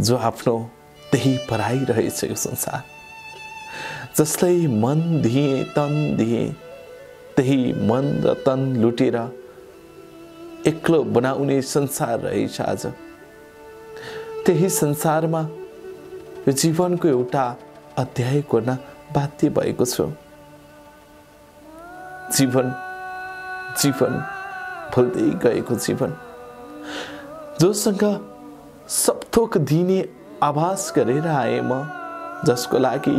जो आफ्नो त्यही पराइरहेछ यो संसार। जसलाई मन दिए तन दिए त्यही मन र तन लुटेर एक्लो बनाउने संसार रहेछ आज। त्यही संसारमा यो जीवनको एउटा अध्याय गर्न बाध्य भएको छु। जीवन जीवन भुल्दै गएको जीवन, जोसँग सबथोक दिने आभास गरेर आए म, जसको लागि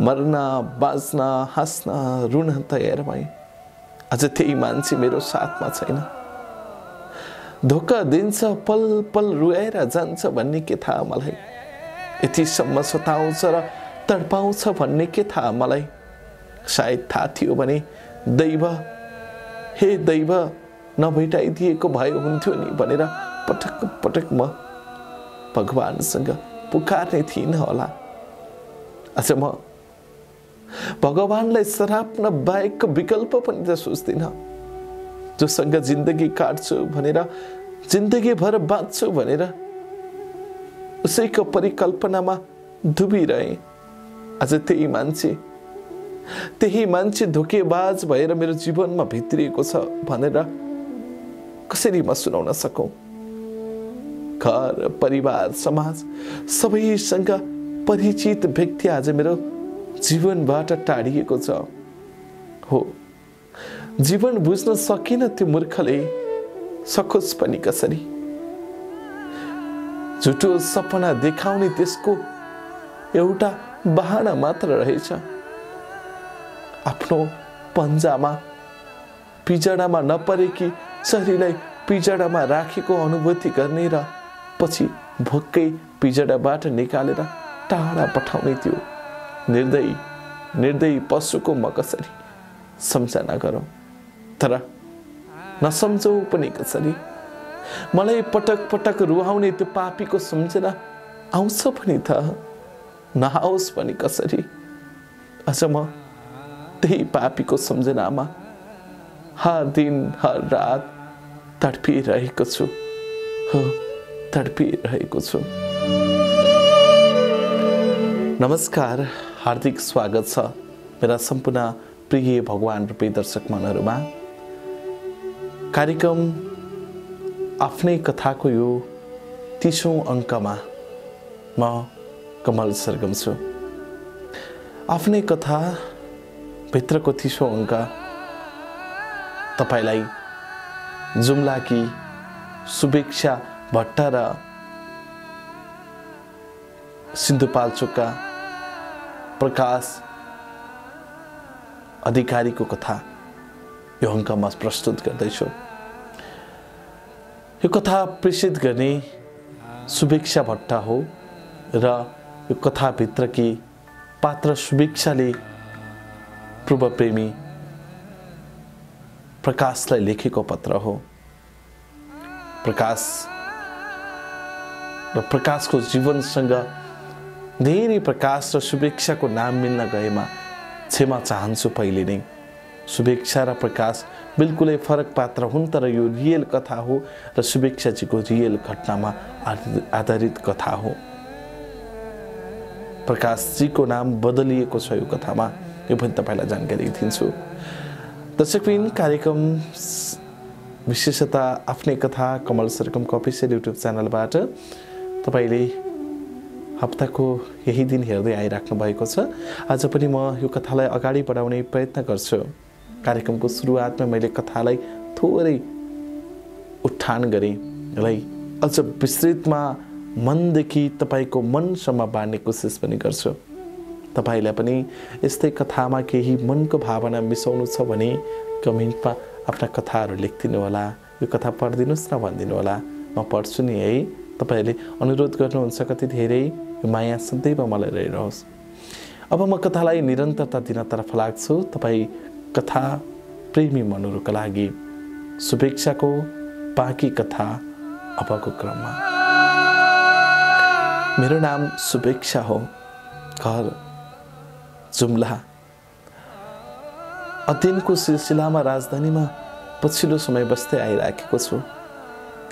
मर्न बाँच्न हाँस्न रुन तयार भएँ। अझ त्यही मान्छे मेरो साथमा छैन। धोका दिन्छ, पल पल रुएर जान्छ भन्ने के थाहा मलाई। यतिसम्म सताउँछ र तडपाउँछ भन्ने के थाहा मलाई। सायद थाहा थियो भने दैव, हे दैव नभेटाइदिएको भए हुन्थ्यो नि भनेर पटक पटक म भगवानसँग पुकार्ने थिइनँ होला। अझ म भगवानलाई सराप्न बाहेकको विकल्प पनि त सोच्दिनँ। जोसँग जिन्दगी काट्छु भनेर, जिन्दगी भर बाँच्छु भनेर उसैको परिकल्पनामा डुबिरहे। अझ त्यही मान्छे धोकेबाज भएर मेरो जीवनमा भित्रिएको छ भनेर कसरी म सुनाउन सकौं। घर परिवार समाज सबैसँग परिचित व्यक्ति आज मेरो जीवनबाट टाढिएको छ। हो, जीवन बुझ्न सकिन त्यो मूर्खले, सकोस् पनि कसरी। झुटो सपना देखाउने त्यसको एउटा बहाना मात्र रहेछ। आफ्नो पन्जामा पिजडामा नपरेकी शरीरलाई पिजडामा राखेको अनुभूति गर्ने र पछि भोकै पिजडाबाट निकालेर टाढा पठाउने त्यो निर्दयी पशुको म कसरी सम्झना गरौँ। तर नसम्झौ पनि कसरी। मलाई पटक पटक रुवाउने त्यो पापीको सम्झना आउँछ पनि त, नआओस् पनि कसरी। अझ म त्यही पापीको सम्झनामा हर दिन हर रात तडपिरहेको छु। हो, तडपिरहेको छु। नमस्कार, हार्दिक स्वागत छ मेरा सम्पूर्ण प्रिय भगवान रूपी दर्शक मनहरूमा। कार्यक्रम आफ्नै कथाको यो 30औं अङ्कमा म कमल सरगम छु। आफ्नै कथा भित्रको 30औं अङ्क तपाईलाई जुम्लाकी शुभेक्षा भट्ट र सिन्धुपाल्चोकका प्रकाश अधिकारीको कथा यो अङ्कमा प्रस्तुत गर्दैछु। यो कथा प्रेषित गर्ने शुभेक्षा भट्ट हो र यो कथाभित्रकी पात्र शुभेक्षाले पूर्व प्रेमी प्रकाशलाई लेखेको पत्र हो। प्रकाश र प्रकाशको जीवनसँग धेरै प्रकाश र शुभेक्षाको नाम मिल्न गएमा क्षमा चाहन्छु। पहिले नै शुभेक्षा र प्रकाश बिल्कुलै फरक पात्र हुन्, तर यो रियल कथा हो र शुभेक्षाजीको रियल घटनामा आधारित कथा हो। प्रकाशजीको नाम बदलिएको छ यो कथामा, यो पनि तपाईलाई जानकारी दिन्छु। दर्शकबिन, कार्यक्रम विशेषतः आफ्नै कथा कमल सरगमको अफिसियल युट्युब च्यानलबाट तपाईले हप्ताको यही दिन हेर्दै आइराख्नु भएको छ। आज पनि म यो कथालाई अगाडि बढाउने प्रयत्न गर्छु। कार्यक्रमको सुरुवातमा मैले कथालाई थोरै उठान गरेँ, यसलाई अझ विस्तृतमा मनदेखि तपाईको मनसम्म बाँड्ने कोसिस पनि गर्छु। तपाईलाई पनि यस्तै कथामा केही मनको भावना मिसाउनु छ भने कमेन्टमा आफ्ना कथाहरू लेखिदिनु होला। यो कथा पढिदिनुस् न भनिदिनु होला, म पढ्छु नि है। तपाईले अनुरोध गर्नुहुन्छ कति धेरै, यो माया सदैव मलाई रहिरहोस्। अब म कथालाई निरन्तरता दिनतर्फ लाग्छु। तपाईँ कथा प्रेमी मनहरूका लागि शुभेच्छाको बाँकी कथा अबको क्रममा। मेरो नाम शुभेच्छा हो, घर जुम्ला। अध्ययनको सिलसिलामा राजधानीमा पछिल्लो समय बस्दै आइराखेको छु।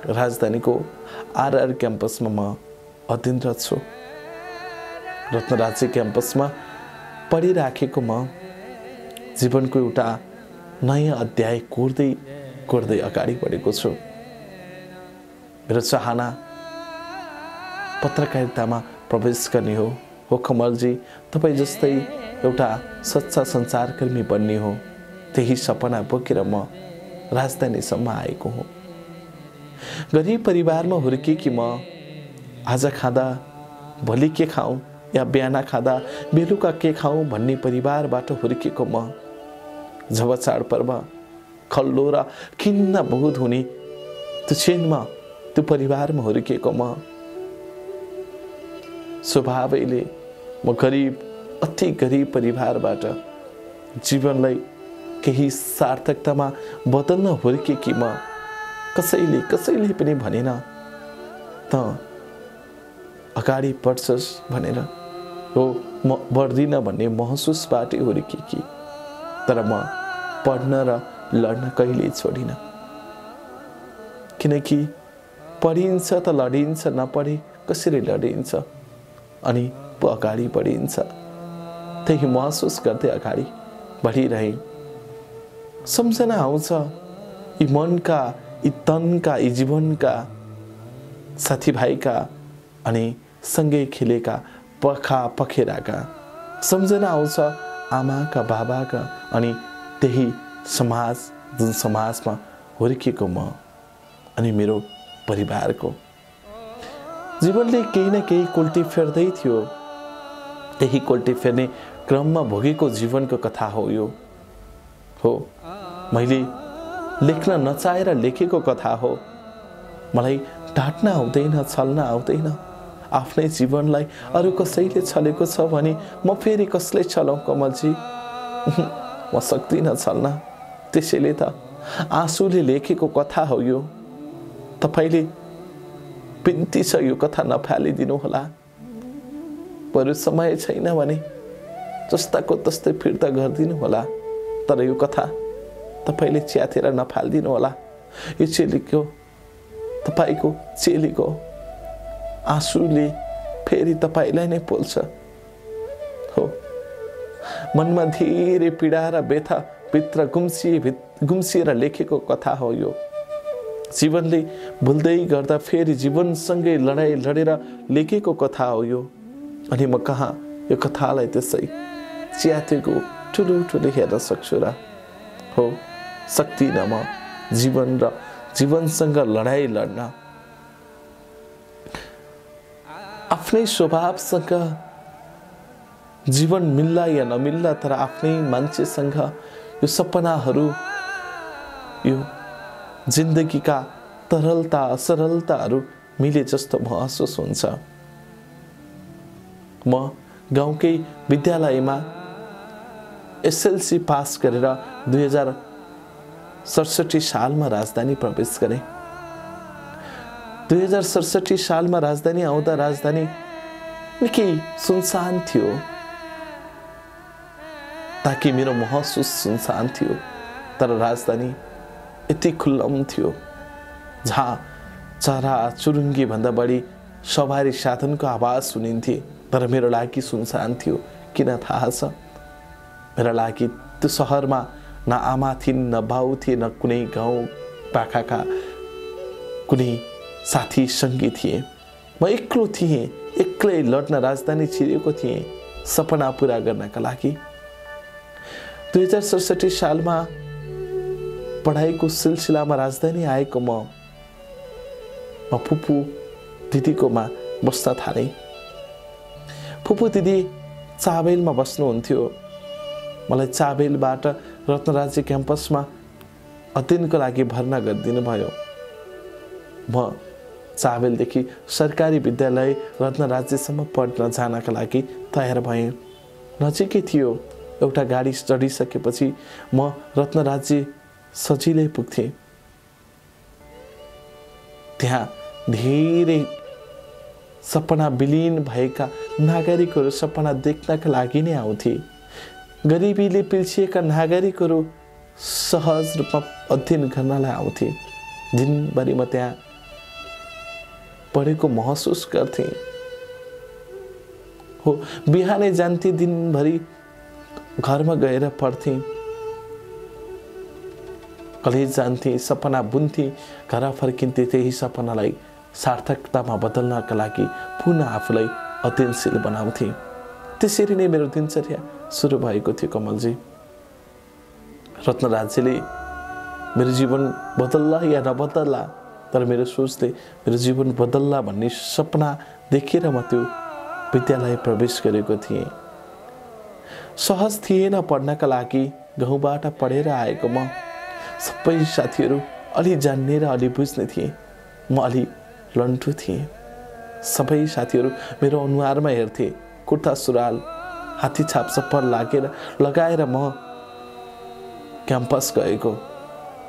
राजधानीको आरआर क्याम्पसमा म अध्ययनरत छु। रत्नराज्य क्याम्पसमा पढिराखेको म जीवनको एउटा नयाँ अध्याय कोर्दै अगाडि बढेको छु। मेरो चाहना पत्रकारितामा प्रवेश गर्ने हो कमलजी, तपाईँ जस्तै एउटा सच्चा सञ्चारकर्मी बन्ने हो। त्यही सपना बोकेर म राजधानीसम्म आएको हुँ। गरिब परिवारमा हुर्केकी म आज खाँदा भोलि के खाऊँ या बिहान खाँदा बेलुका के खाऊँ भन्ने परिवारबाट हुर्केको म जब चाडपर्व खल्लो र खिन्न बहुत हुने त्यो क्षणमा त्यो परिवारमा हुर्केको म स्वभावैले म अति गरिब परिवारबाट जीवनलाई केही सार्थकतामा बदल्न हुर्केकी म कसैले पनि भनेन त अगाडि बढ्छस् भनेर हो, म बढ्दिनँ भन्ने महसुसबाटै हुर्केकी। तर म पढ्न र लड्न कहिल्यै छोडिन, किनकि पढिन्छ त लडिन्छ, नपढे कसरी लडिन्छ अनि पो अगाडि बढिन्छ। त्यही महसुस गर्दै अगाडि बढिरहे। सम्झना आउँछ यी मनका, यी तनका, यी जीवनका साथीभाइका अनि सँगै खेलेका पखेराका। सम्झना आउँछ आमाका, बाबाका अनि त्यही समाज जुन समाजमा हुर्केको म अनि मेरो परिवारको। जीवनले केही न केही कोल्टी फेर्दै थियो। त्यही कोल्टी फेर्ने क्रममा भोगेको जीवनको कथा हो यो। हो, मैले लेख्न नचाहेर लेखेको कथा हो। मलाई ढाट्न आउँदैन, छल्न आउँदैन। आफ्नै जीवनलाई अरू कसैले छलेको छ भने म फेरि कसले छलाउँ कमलजी? म सक्दिनँ छल्न। त्यसैले त आँसुले लेखेको कथा हो यो। तपाईले बिन्ती छ यो कथा नफालिदिनु होला। बरु समय छैन भने जस्ताको तस्तै फिर्ता गरिदिनु होला। तर यो कथा तपाईले च्यातेर नफालिदिनु होला। यो चेलीको, तपाईको चेलीको आँसुले फेरि तपाईलाई नै पोल्छ। हो, मनमा धेरै पीडा र व्यथा भित्र गुम्सिएर लेखेको कथा हो यो। जीवनले भुल्दै गर्दा फेरि जीवनसँगै लडाई लडेर लेखेको कथा हो यो। अनि म कहाँ यो कथालाई त्यसै च्यातेको ठुलो हेर्न सक्छु र? हो, सक्दिनँ म जीवन र जीवनसँग लडाई लड्न। आफ्नै स्वभावसँग जीवन मिल्ला या नमिल्ला, तर आफ्नै मान्छेसँग यो सपनाहरू, यो जिन्दगीका तरलता सरलताहरू मिले जस्तो महसुस हुन्छ। म गाउँकै विद्यालयमा एसएलसी पास गरेर 2067 सालमा राजधानी प्रवेश गरेँ। 2067 सालमा राजधानी आउँदा राजधानी निकै सुनसान थियो, ताकि मेरो महसुस सुनसान थियो। तर राजधानी यति खुल्लम थियो जहाँ चरा चुरुङ्गी भन्दा बढी सवारी साधनको आवाज सुनिन्थे। तर मेरो लागि सुनसान थियो। किन थाहा छ? मेरो लागि त्यो सहरमा न आमा थिइन्, न बाउ थिए, न कुनै गाउँ पाखाका कुनै साथी सङ्गी थिए। म एक्लो थिएँ, एक्लै लड्न राजधानी छिरेको थिएँ सपना पुरा गर्नका लागि। 2067 सालमा पढाइको सिलसिलामा राजधानी आएको म फुपू दिदीकोमा बस्न थालेँ। फुपू दिदी चाबेलमा बस्नुहुन्थ्यो। मलाई चाबेलबाट रत्नराज्य क्याम्पसमा अध्ययनको लागि भर्ना गरिदिनु भयो। म चाबेलदेखि सरकारी विद्यालय रत्नराज्यसम्म पढ्न जानका लागि तयार भएँ। नजिकै थियो। एउटा गाडी चढिसकेपछि म रत्नराज्य सजिलै पुग्थेँ। त्यहाँ धेरै सपना विलीन भएका नागरिकहरू सपना देख्नका लागि नै आउँथे। गरिबीले पिल्सिएका नागरिकहरू सहज रूपमा अध्ययन गर्नलाई आउँथे। दिनभरि म त्यहाँ पढेको महसुस गर्थेँ। हो बिहानै जान्थे दिनभरि घरमा गएर पढ्थे कलेज जान्थे सपना बुन्थे घर फर्किन्थे त्यही सपनालाई सार्थकतामा बदल्नका लागि पुनः आफूलाई अध्ययनशील बनाउँथे त्यसरी नै मेरो दिनचर्या सुरु भएको थियो कमलजी रत्नराजले मेरो जीवन बदल्ला या नबदल्ला तर मेरो सोचले मेरो जीवन बदल्ला भन्ने सपना देखेर म त्यो विद्यालय प्रवेश गरेको थिएँ सहज थिएन पढ्नका लागि गाउँबाट पढेर आएको म सबै साथीहरू अलि जान्ने र अलि बुझ्ने थिए म अलि लन्ठु थिएँ सबै साथीहरू मेरो अनुहारमा हेर्थे कुर्ता सुरुवाल हात्ती छाप चप्पल लगाएर म क्याम्पस गएको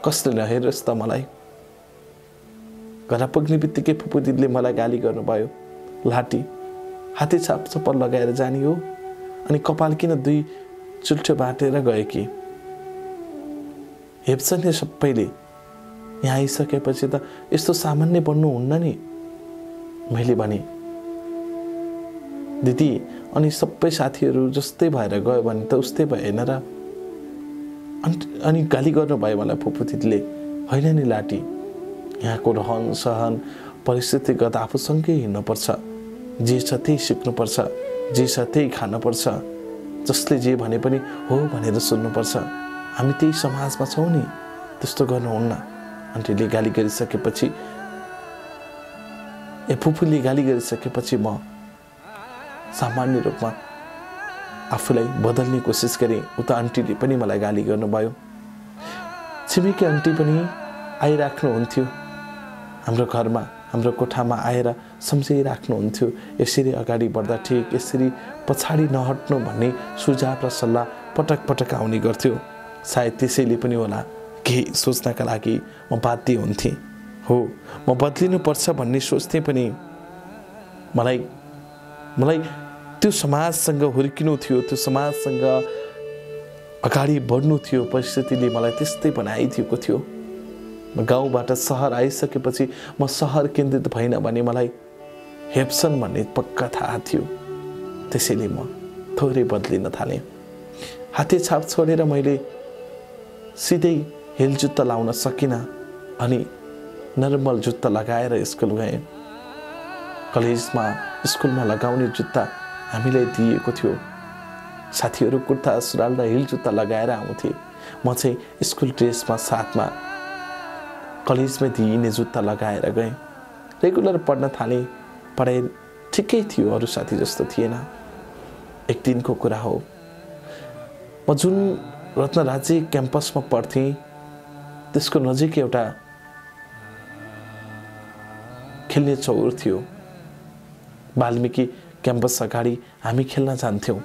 कसले नहेरोस् त मलाई घर पुग्ने बित्तिकै फुपू दिदीले मलाई गाली गर्नुभयो लाटी हात्ती छाप चप्पल लगाएर जाने हो अनि कपाल किन दुई चुल्ठो बाटेर गए कि हेप्छन् नि सबैले यहाँ आइसकेपछि त यस्तो सामान्य बन्नु हुन्न नि मैले भने दिदी अनि सबै साथीहरू जस्तै भएर गयो भने त उस्तै भएन र अनि गाली गर्नुभयो मलाई फुपू दिदीले होइन नि लाटी यहाँको रहन सहन परिस्थितिगत आफूसँगै हिँड्नुपर्छ जे छ त्यही सिक्नुपर्छ जे छ त्यही खानुपर्छ जसले जे भने पनि हो भनेर सुन्नुपर्छ हामी त्यही समाजमा छौँ नि त्यस्तो गर्नुहुन्न आन्टीले गाली गरिसकेपछि फुपूले गाली गरिसकेपछि म सामान्य रूपमा आफूलाई बदल्ने कोसिस गरेँ उता आन्टीले पनि मलाई गाली गर्नुभयो छिमेकी आन्टी पनि आइराख्नुहुन्थ्यो हाम्रो घरमा हाम्रो कोठामा आएर सम्झिराख्नुहुन्थ्यो यसरी अगाडि बढ्दा ठिक यसरी पछाडि नहट्नु भन्ने सुझाव र सल्लाह पटक पटक आउने गर्थ्यो सायद त्यसैले पनि होला केही सोच्नका लागि म बाध्य हुन्थेँ हो म बदलिनुपर्छ भन्ने सोच्थेँ पनि मलाई त्यो समाजसँग हुर्किनु थियो त्यो समाजसँग अगाडि बढ्नु थियो परिस्थितिले मलाई त्यस्तै बनाइदिएको थियो म गाउँबाट सहर आइसकेपछि म सहर केन्द्रित भइन भने मलाई हेप्छन् भन्ने पक्का थाहा थियो त्यसैले म थोरै बदलिन थालेँ हाते छाप छोडेर मैले सिधै हिल जुत्ता लाउन सकिनँ अनि नर्मल जुत्ता लगाएर स्कुल गएँ कलेजमा स्कुलमा लगाउने जुत्ता हामीलाई दिएको थियो साथीहरू कुर्ता सुरुवाल र हिल जुत्ता लगाएर आउँथे म चाहिँ स्कुल ड्रेसमा साथमा कलेजमा दिइने जुत्ता लगाएर गएँ रेगुलर पढ्न थालेँ पढाइ ठिकै थियो अरू साथी जस्तो थिएन एक दिनको कुरा हो म जुन रत्नराजी क्याम्पसमा पढ्थेँ त्यसको नजिक एउटा खेल्ने चौर थियो वाल्मीकि क्याम्पस अगाडि हामी खेल्न जान्थ्यौँ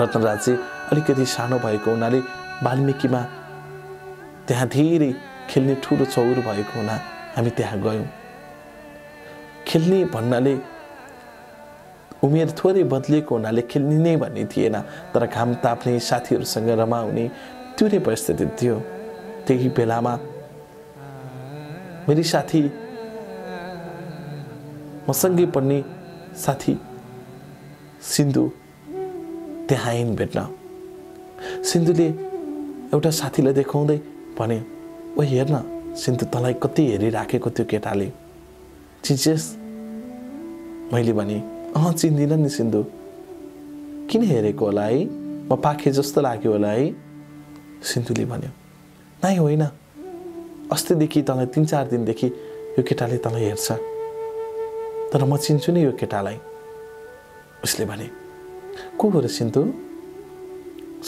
रत्नराजी अलिकति सानो भएको हुनाले वाल्मीकिमा त्यहाँ धेरै खेल्ने ठुलो चौर भएको हुना हामी त्यहाँ गयौँ खेल्ने भन्नाले उमेर थोरै बदलिएको हुनाले खेल्ने नै भन्ने थिएन तर घाम ताप्ने साथीहरूसँग रमाउने त्यो नै परिस्थिति थियो त्यही बेलामा मेरी साथी मसँगै पढ्ने साथी सिन्धु त्यहाँ आइन् भेट्न सिन्धुले एउटा साथीलाई देखाउँदै भने ओ हेर्न सिन्धु तँलाई कति हेरिराखेको त्यो केटाले चिन्छेस् मैले भने चिन्दिनँ नि सिन्धु किन हेरेको होला है म पाखे जस्तो लाग्यो होला है सिन्धुले भन्यो नाइ होइन अस्तिदेखि तँलाई 3-4 दिनदेखि यो केटाले तँलाई हेर्छ तर म चिन्छु नि यो केटालाई उसले भने को हो र सिन्धु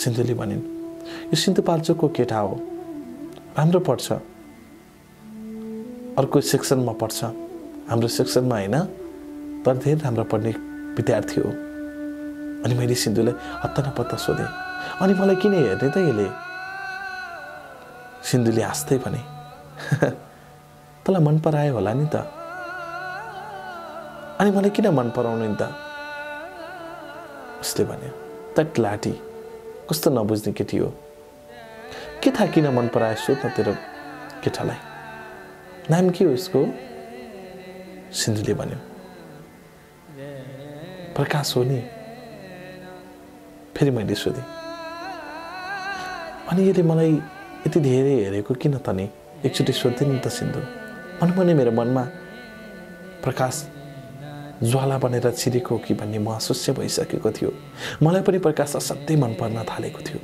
सिन्धुले भनिन् यो सिन्धुपाल्चोकको केटा हो राम्रो पढ्छ अर्को सेक्सनमा पढ्छ हाम्रो सेक्सनमा होइन तर धेरै राम्रो पढ्ने विद्यार्थी हो अनि मैले सिन्धुलाई हत्ता नपत्ता सोधेँ अनि मलाई किन हेर्ने त यसले सिन्धुले हाँस्दै भने तँलाई मन परायो होला नि त अनि मलाई किन मन पराउनु नि त उसले भन्यो तट लाटी कस्तो नबुझ्ने केटी हो के थाहा किन मन परायो सोध्न तेरो केटालाई नाम के हो उसको सिन्धुले भन्यो प्रकाश हो नि? फेरि मैले सोधेँ। अनि यसले मलाई यति धेरै हेरेको किन त नि? एकचोटि सोध्दै नि त सिन्धु। अनि मेरो मनमा प्रकाश ज्वाला बनेर छिरेको कि भन्ने महसुस भइसकेको थियो। मलाई पनि प्रकाश असाध्यै मन पर्न थालेको थियो।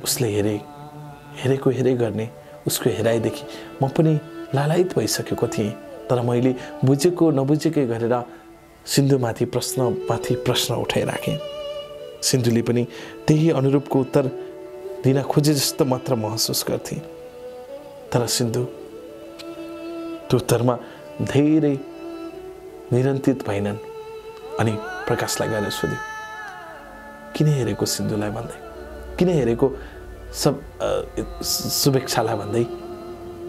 उसले हेरेको हेरे गर्ने उसको हेराइदेखि म पनि लालायित भइसकेको थिएँ। तर मैले बुझेको नबुझेकै गरेर सिन्धुमाथि प्रश्न उठाइराखेँ। सिन्धुले पनि त्यही अनुरूपको उत्तर दिन खोजे जस्तो मात्र महसुस गर्थे। तर सिन्धु त्यो उत्तरमा धेरै निरन्तित भएनन्। अनि प्रकाशलाई गएर सोध्यो, किन हेरेको सिन्धुलाई भन्दै, किन हेरेको शुभेच्छालाई भन्दै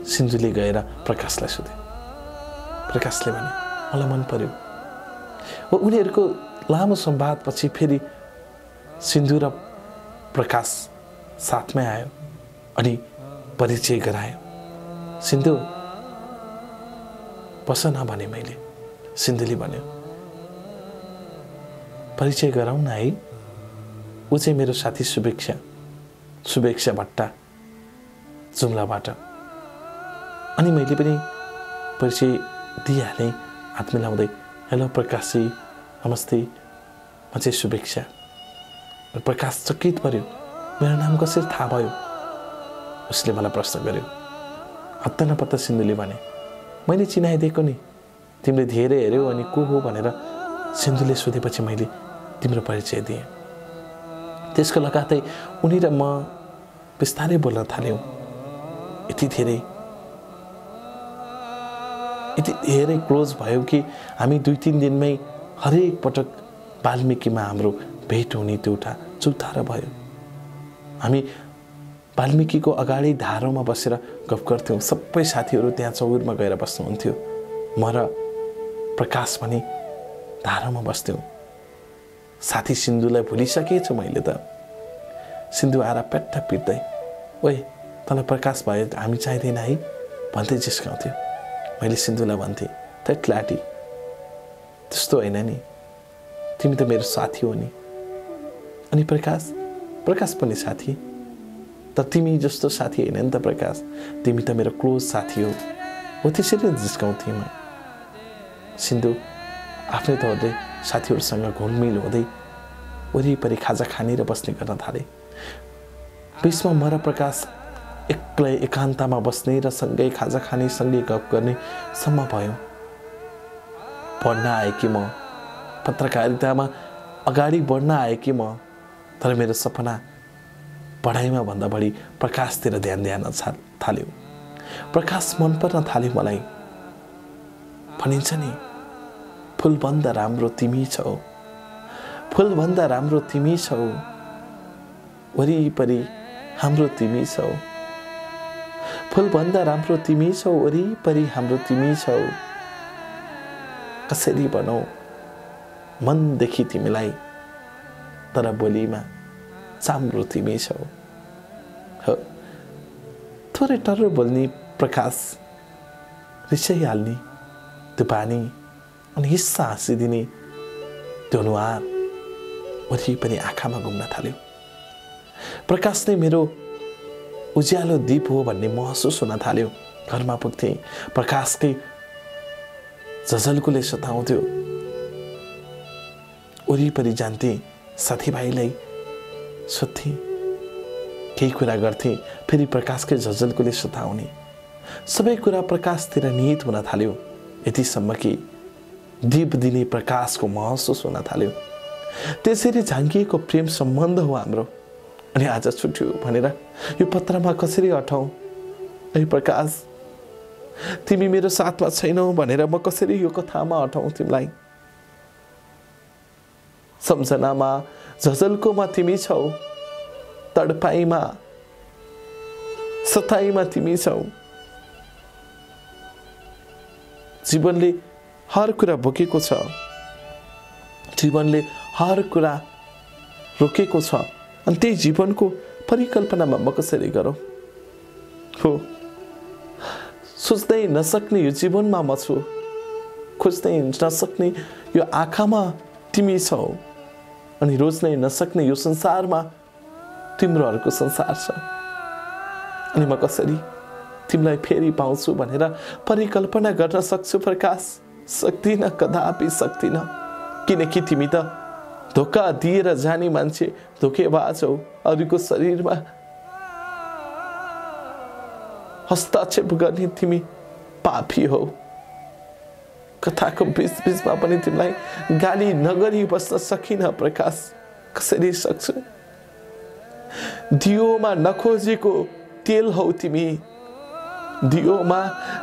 सिन्धुले गएर प्रकाशलाई सोध्यो। प्रकाशले भने, मलाई मन पर्यो। उनीहरूको लामो संवादपछि फेरि सिन्धु र प्रकाश साथमै आयो अनि परिचय गरायो। सिन्धु बस न भने मैले। सिन्धुले भन्यो, परिचय गराउँ न है, ऊ चाहिँ मेरो साथी शुभेच्छा भट्टा जुम्लाबाट। अनि मैले पनि परिचय दिइहालेँ हात मिलाउँदै, हेलो प्रकाशजी, नमस्ते, म चाहिँ शुभेच्छा। प्रकाश चकित पर्यो, मेरो नाम कसरी थाहा भयो? उसले मलाई प्रश्न गर्यो। हत्ता नपत्ता सिन्धुले भने, मैले चिनाइदिएको नि, तिमीले धेरै हेऱ्यौ अनि को हो भनेर सिन्धुले सोधेपछि मैले तिम्रो परिचय दिएँ। त्यसको लगातै उनी र म बिस्तारै बोल्न थाल्यौँ। यति धेरै क्लोज भयो कि हामी 2-3 दिनमै हरेक पटक वाल्मिकीमा हाम्रो भेट हुने त्यो एउटा चौतारा भयो। हामी वाल्मिकीको अगाडि धारोमा बसेर गफ गर्थ्यौँ। सबै साथीहरू त्यहाँ चौरमा गएर बस्नुहुन्थ्यो। म र प्रकाश पनि धारोमा बस्थ्यौँ। साथी सिन्धुलाई भुलिसकेछु मैले त। सिन्धु आएर पेट्टा पिट्दै, ओए तँलाई प्रकाश भयो हामी चाहिँदैन है भन्दै जिस्काउँथ्यो। मैले सिन्धुलाई भन्थेँ, त्यट लाटी, त्यस्तो होइन नि, तिमी त मेरो साथी हो नि। अनि प्रकाश पनि साथी, तर तिमी जस्तो साथी होइन नि त प्रकाश, तिमी त मेरो क्लोज साथी हो त्यसरी जिस्काउँथेँ म। सिन्धु आफ्नै तौरले साथीहरूसँग घुलमिल हुँदै वरिपरि खाजा खाने र बस्ने गर्न थाले। बिचमा म र प्रकाश एक्लै एकान्तमा बस्ने र सँगै खाजा खाने, सँगै गफ गर्ने सम्म भयो। पढ्न आएकी म, पत्रकारितामा अगाडि बढ्न आएकी म, तर मेरो सपना पढाइमा भन्दा बढी प्रकाशतिर ध्यान थाल्यो। प्रकाश मन पर्न थाल्यो मलाई। भनिन्छ नि, फुलभन्दा राम्रो तिमी छौ, फुलभन्दा राम्रो तिमी छौ, वरिपरि हाम्रो तिमी छौ, फुलभन्दा राम्रो तिमी छौ, वरिपरि हाम्रो तिमी छौ। कसरी भनौ मनदेखि तिमीलाई, तर बोलीमा चाम्रो तिमी छौ। हो, थोरै टर्रो बोल्ने प्रकाश, रिसाइहाल्ने त्यो बानी अनि हिस्सा हाँसिदिने त्यो अनुहार वरिपरि आँखामा घुम्न थाल्यो। प्रकाश नै मेरो उज्यालो दीप हो भन्ने महसुस हुन थाल्यो। घरमा पुग्थेँ, प्रकाशकै झझल्कुले सताउँथ्यो। वरिपरि जान्थेँ, साथीभाइलाई सोध्थेँ, केही कुरा गर्थेँ, फेरि प्रकाशकै झझल्कुले सताउने। सबै कुरा प्रकाशतिर निहित हुन थाल्यो। यतिसम्म कि दीप दिने प्रकाशको महसुस हुन थाल्यो। त्यसरी झाँकिएको प्रेम सम्बन्ध हो हाम्रो। अनि आज छुट्यो भनेर यो पत्रमा कसरी अटाउँ? ऐ प्रकाश, तिमी मेरो साथमा छैनौ भनेर म कसरी यो कथामा अटाउँ तिमीलाई? सम्झनामा, झझल्कोमा तिमी छौ, तडपाइमा, सताइमा तिमी छौ। जीवनले हर कुरा बोकेको छ, जीवनले हर कुरा रोकेको छ, अनि त्यही जीवनको परिकल्पनामा म कसरी गरौँ? हो, सोच्दै नसक्ने यो जीवनमा म छु, खोज्दै नसक्ने यो आँखामा तिमी छौ अनि रोज्नै नसक्ने यो संसारमा तिम्रो अर्को संसार छ। अनि म कसरी तिमीलाई फेरि पाउँछु भनेर परिकल्पना गर्न सक्छु प्रकाश? सक्दिन, कदापि सक्दिन। किनकि तिमी त धोका दिएर जाने मान्छे, धोकेबाज हौ। अरूको शरीरमा हस्तक्षेप गर्ने तिमी पापी हौ। कथाको बीच-बीचमा पनि तिमीलाई गाली नगरी बस्न सकिन प्रकाश। कसरी सक्छु? दियोमा नखोजेको तेल हौ तिमी। दियोमा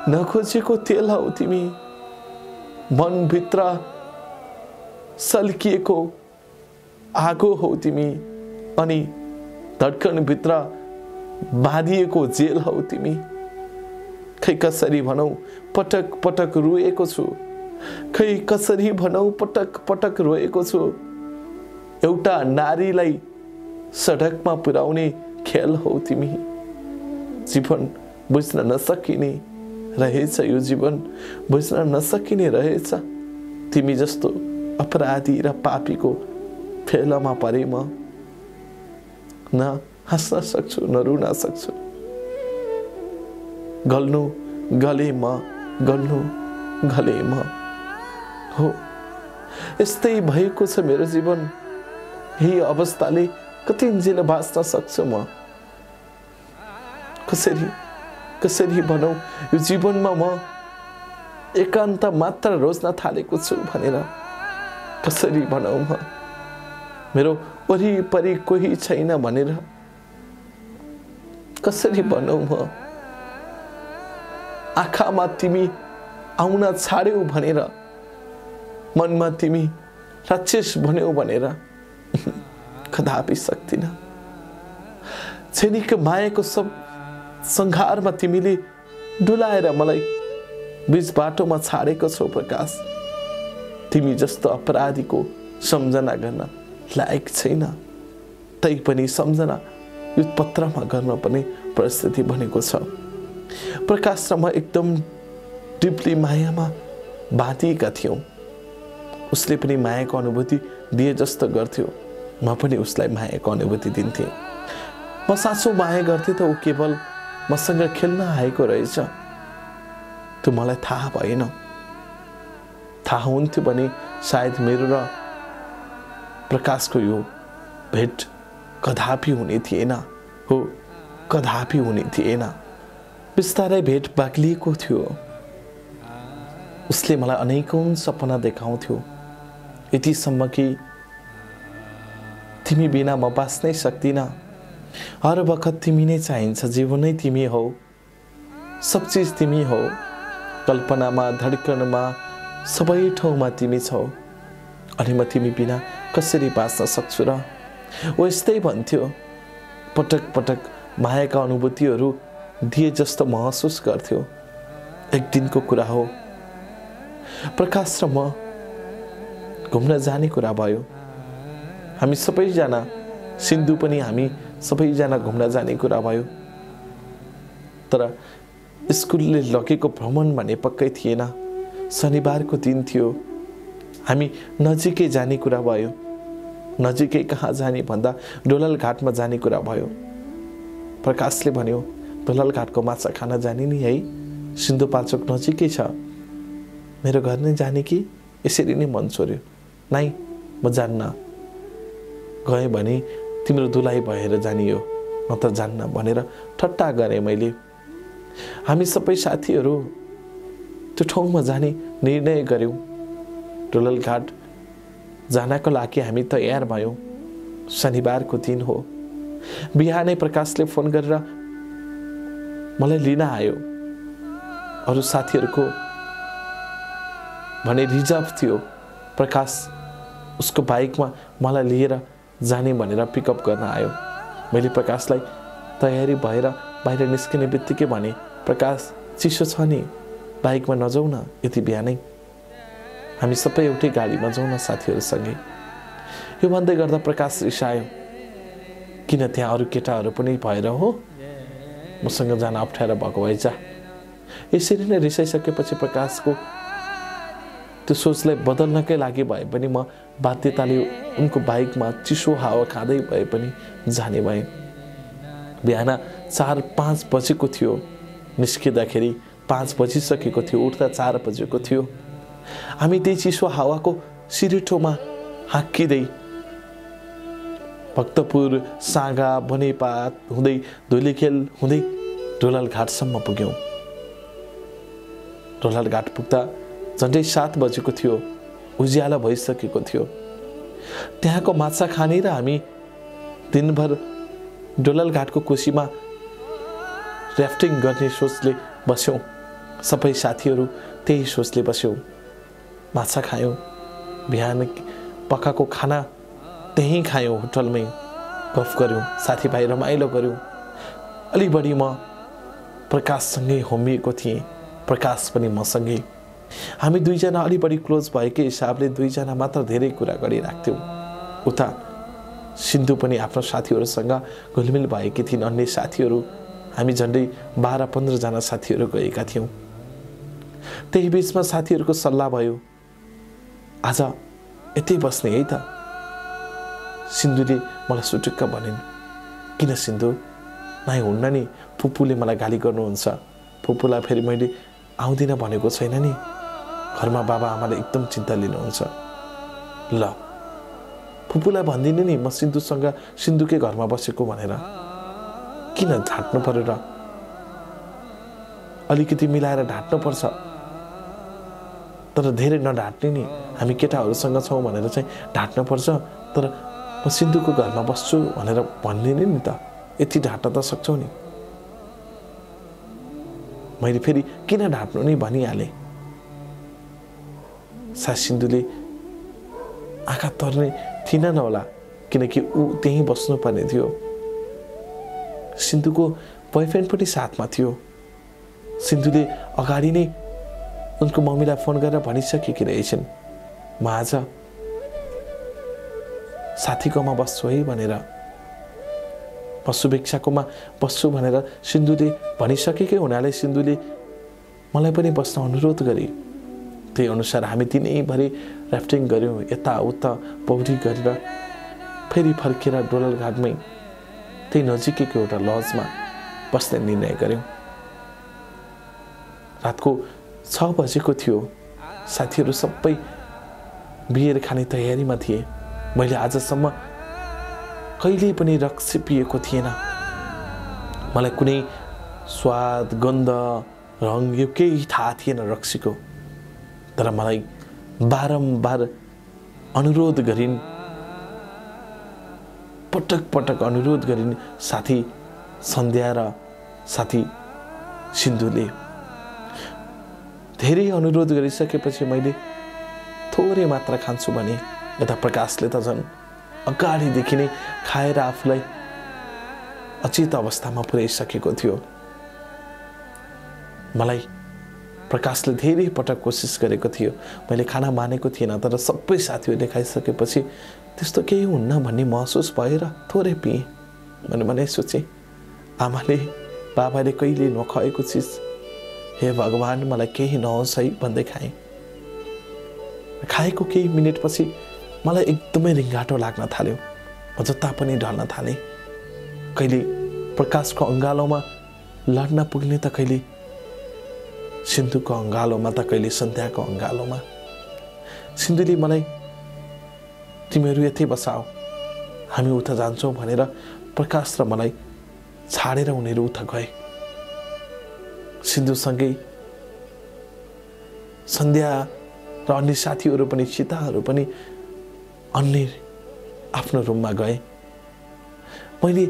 नखोजेको तेल हौ तिमी। मनभित्र सल्किएको आगो हौ तिमी। अनि धड्कनभित्र बाँधिएको जेल हौ तिमी। खै कसरी भनौ पटक पटक रोएको छु। खै कसरी भनौ पटक पटक रोएको छु। एउटा नारीलाई सडकमा पुर्याउने खेल हौ तिमी। जीवन बुझ्न नसकिने रहेछ यो जीवन, बुझ्न नसकिने रहेछ। तिमी जस्तो अपराधी र पापीको फेलामा परे म न हाँस्न सक्छु न रुन सक्छु। गल्नु गले म, गल्नु गले म। हो, यस्तै भएको छ मेरो जीवन। यही अवस्थाले कतिन्जेल बाँच्न सक्छु म? कसरी कसरी भनौँ यो जीवनमा म एकान्त मात्र रोज्न थालेको छु भनेर? कसरी भनौँ म मेरो वरिपरि कोही छैन भनेर? कसरी भनौँ म आँखामा तिमी आउन छाड्यौ भनेर, मनमा तिमी राक्षस भन्यौ भनेर? कदापि सक्दिन। क्षणिक मायाको सब संघारमा तिमीले डुलाएर मलाई बीच बाटोमा छाडेको छौ प्रकाश। तिमी जस्तो अपराधीको सम्झना गर्न लायक छैन। तैपनि सम्झना यो पत्रमा गर्न पनि परिस्थिति बनेको छ। प्रकाश र म एकदम डिपली मायामा बाँधिएका थियौँ। उसले पनि मायाको अनुभूति दिए जस्तो गर्थ्यो, म पनि उसलाई मायाको अनुभूति दिन्थेँ। म साँचो माया गर्थेँ त ऊ केवल मसँग खेल्न आएको रहेछ। त्यो मलाई थाहा भएन। थाहा हुन्थ्यो भने सायद मेरो र प्रकाशको यो भेट कदापि हुने थिएन। हो, कदापि हुने थिएन। बिस्तारै भेट बाक्लिएको थियो। उसले मलाई अनेकौं सपना देखाउँथ्यो, यतिसम्म कि तिमी बिना म बाँच्नै सक्दिनँ। हर वखत तिमी नै चाहिन्छ। जीवन नै तिमी हौ। सब चिज तिमी हौ। कल्पनामा, धड्कनमा, सबै ठाउँमा तिमी छौ। अनि म तिमी बिना कसरी बाँच्न सक्छु र? ओ यस्तै भन्थ्यो। पटक पटक मायाका अनुभूतिहरू दिए जस्तो महसुस गर्थ्यो। एक दिनको कुरा हो, प्रकाश र म घुम्न जाने कुरा भयो। हामी सबैजना, सिन्धु पनि हामी सबैजना घुम्न जाने कुरा भयो। तर स्कुलले लगेको भ्रमण भने पक्कै थिएन। शनिबारको दिन थियो। हामी नजिकै जाने कुरा भयो। नजिकै कहाँ जाने भन्दा डोलल घाटमा जाने कुरा भयो। प्रकाशले भन्यो डोलल घाटको माछा खान जाने नि है, सिन्धुपाल्चोक नजिकै छ। मेरो घर नै जाने कि? यसरी नै मन छोड्यो। नाइ, म जान्न। गएँ भने तिम्रो दुलाइ भएर जानियो, म त जान्न भनेर ठट्टा गरेँ मैले। हामी सबै साथीहरू त्यो ठाउँमा जाने निर्णय गर्यौँ। डोलल घाट जानको लागि हामी तयार भयौँ। शनिबारको दिन हो। बिहानै प्रकाशले फोन गरेर मलाई लिन आयो। अरू साथीहरूको भने रिजर्भ थियो। प्रकाश उसको बाइकमा मलाई लिएर जाने भनेर पिकअप गर्न आयो। मैले प्रकाशलाई तयारी भएर बाहिर निस्किने बित्तिकै भने, प्रकाश चिसो छ नि, बाइकमा नजाऊ न यति बिहानै। हामी सबै एउटै गाडीमा जाउँ न साथीहरूसँगै। यो भन्दै गर्दा प्रकाश रिसायो। किन त्यहाँ अरू केटाहरू पनि भएर हो, मसँग जान अप्ठ्यारो भएको भएछ। यसरी नै रिसाइसकेपछि प्रकाशको त्यो सोचलाई बदल्नकै लागि भए पनि म बाध्यताले उनको बाइकमा चिसो हावा खाँदै भए पनि जाने भए। बिहान 4-5 बजेको थियो, निस्किँदाखेरि 5 बजिसकेको थियो, उठ्दा 4 बजेको थियो। हामी त्यही चिसो हावाको सिरिटोमा हाँकिँदै भक्तपुर, साँगा, बनेपात हुँदै धुलीखेल हुँदै ढोलाल घाटसम्म पुग्यौँ। ढोलाल घाट पुग्दा झन्डै 7 बजेको थियो, उज्यालो भइसकेको थियो। त्यहाँको माछा खाने र हामी दिनभर ढोलाल घाटको कोसीमा ऱ्याफ्टिङ गर्ने सोचले बस्यौँ। सबै साथीहरू त्यही सोचले बस्यौँ। माछा खायौँ, बिहान पकाएको खाना त्यहीँ खायौँ, होटलमै गफ गऱ्यौँ, साथीभाइ रमाइलो गऱ्यौँ। अलि बढी म प्रकाशसँगै होमिएको थिएँ, प्रकाश पनि मसँगै। हामी दुईजना अलि बढी क्लोज भएकै हिसाबले दुईजना मात्र धेरै कुरा गरिराख्थ्यौँ। उता सिन्धु पनि आफ्नो साथीहरूसँग घुलमिल भएकी थिइन्। अन्य साथीहरू हामी झन्डै 12-15 जना साथीहरू गएका थियौँ। त्यही बिचमा साथीहरूको सल्लाह भयो, आज यतै बस्ने है त। सिन्धुले मलाई सुटुक्क भनिन्, किन सिन्धु? नाइ हुन्न नि, फुपूले मलाई गाली गर्नुहुन्छ। फुपूलाई फेरि मैले आउँदिनँ भनेको छैन नि, घरमा बाबा आमाले एकदम चिन्ता लिनुहुन्छ। ल फुपूलाई भनिदिनु नि म सिन्धुसँग सिन्धुकै घरमा बसेको भनेर। किन ढाँट्नु पर्यो र? अलिकति मिलाएर ढाँट्नुपर्छ, तर धेरै नढाँट्ने नि। हामी केटाहरूसँग छौँ भनेर चाहिँ ढाँट्नुपर्छ, तर म सिन्धुको घरमा बस्छु भनेर भनिदिने नि त, यति ढाँट्न त सक्छौ नि। मैले फेरि किन ढाँट्नु नि भनिहालेँ। सायद सिन्धुले आँखा तर्ने थिएन होला, किनकि ऊ त्यहीँ बस्नुपर्ने थियो। सिन्धुको बोयफ्रेन्ड पनि साथमा थियो। सिन्धुले अगाडि नै उनको मम्मीलाई फोन गरेर भनिसकेकी रहेछन्, म आज साथीकोमा बस्छु है भनेर, म शुभेच्छाकोमा बस्छु भनेर सिन्धुले भनिसकेकै हुनाले सिन्धुले मलाई पनि बस्न अनुरोध गरे। त्यही अनुसार हामी दिनैभरि ऱ्याफ्टिङ गऱ्यौँ, यताउता पौडी गरेर फेरि फर्केर ढोलाल घाटमै त्यही नजिकैको एउटा लजमा बस्ने निर्णय गऱ्यौँ। रातको 6 बजेको थियो। साथीहरू सबै बियर खाने तयारीमा थिए। मैले आजसम्म कहिल्यै पनि रक्सी पिएको थिएन। मलाई कुनै स्वाद, गन्ध, रङ यो केही थाहा थिएन रक्सीको। तर मलाई बारम्बार अनुरोध गरिन्, पटक पटक अनुरोध गरिन् साथी सन्ध्या र साथी सिन्धुले। धेरै अनुरोध गरिसकेपछि मैले थोरै मात्रा खान्छु भने यता प्रकाशले त झन् अगाडिदेखि नै खाएर आफूलाई अचेत अवस्थामा पुर्याइसकेको थियो। मलाई प्रकाशले धेरै पटक कोसिस गरेको थियो, मैले खाना मानेको थिएन, तर सबै साथीहरूले खाइसकेपछि त्यस्तो केही हुन्न भन्ने महसुस भएर थोरै पिएँ। भने सोचेँ, आमाले बाबाले कहिले नखुवाएको चिज, हे भगवान् मलाई केही नहोस् है भन्दै खाएँ। खाएको केही मिनटपछि मलाई एकदमै रिङ्गाटो लाग्न थाल्यो। म जता पनि ढल्न थालेँ। कहिले प्रकाशको अङ्गालोमा लड्न पुग्ने त कहिले सिन्धुको अङ्गालोमा त कहिले सन्ध्याको अङ्गालोमा। सिन्धुले मलाई तिमीहरू यतै बसाओ, हामी उता जान्छौँ भनेर प्रकाश र मलाई छाडेर उनीहरू उता गए। सिन्धुसँगै सन्ध्या र अन्य साथीहरू पनि, सीताहरू पनि अन्य आफ्नो रुममा गए। मैले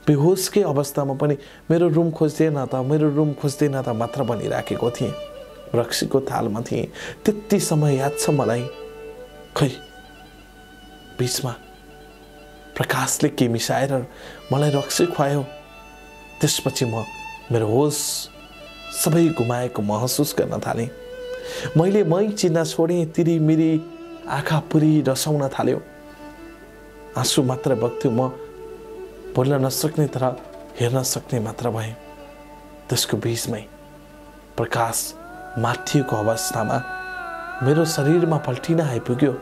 बेहोसकै अवस्थामा पनि मेरो रुम खोज्दैन त मात्र भनिराखेको थिएँ। रक्सीको थालमा थिएँ। त्यति समय याद छ मलाई। खै बिचमा प्रकाशले के मिसाएर मलाई रक्सी खुवायो। त्यसपछि म मेरो होस सबै गुमाएको महसुस गर्न थालेँ। मैले मै चिन्न छोडेँ। तिरिमिरी आँखा पुरी रसाउन थाल्यो। आँसु मात्र बग्थ्यो। म बोल्न नसक्ने तर हेर्न सक्ने मात्र भएँ। त्यसको बीचमै प्रकाश माथिको अवस्थामा मेरो शरीरमा पल्टिन आइपुग्यो।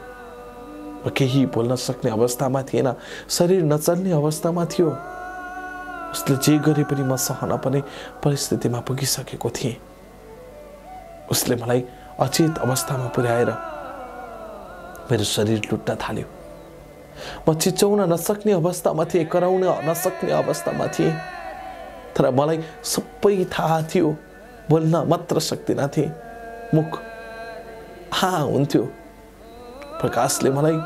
केही बोल्न सक्ने अवस्थामा थिएन, शरीर नचल्ने अवस्थामा थियो। उसले जे गरे पनि म सहन पर्ने परिस्थितिमा पुगिसकेको थिएँ। उसले मलाई अचेत अवस्थामा पुर्याएर मेरो शरीर लुट्न थाल्यो। म चिच्याउन नसक्ने अवस्थामा थिएँ, कराउन नसक्ने अवस्थामा थिएँ। तर मलाई सबै थाहा थियो, बोल्न मात्र सक्दिनँ थिएँ। मुख हुन्थ्यो। प्रकाशले मलाई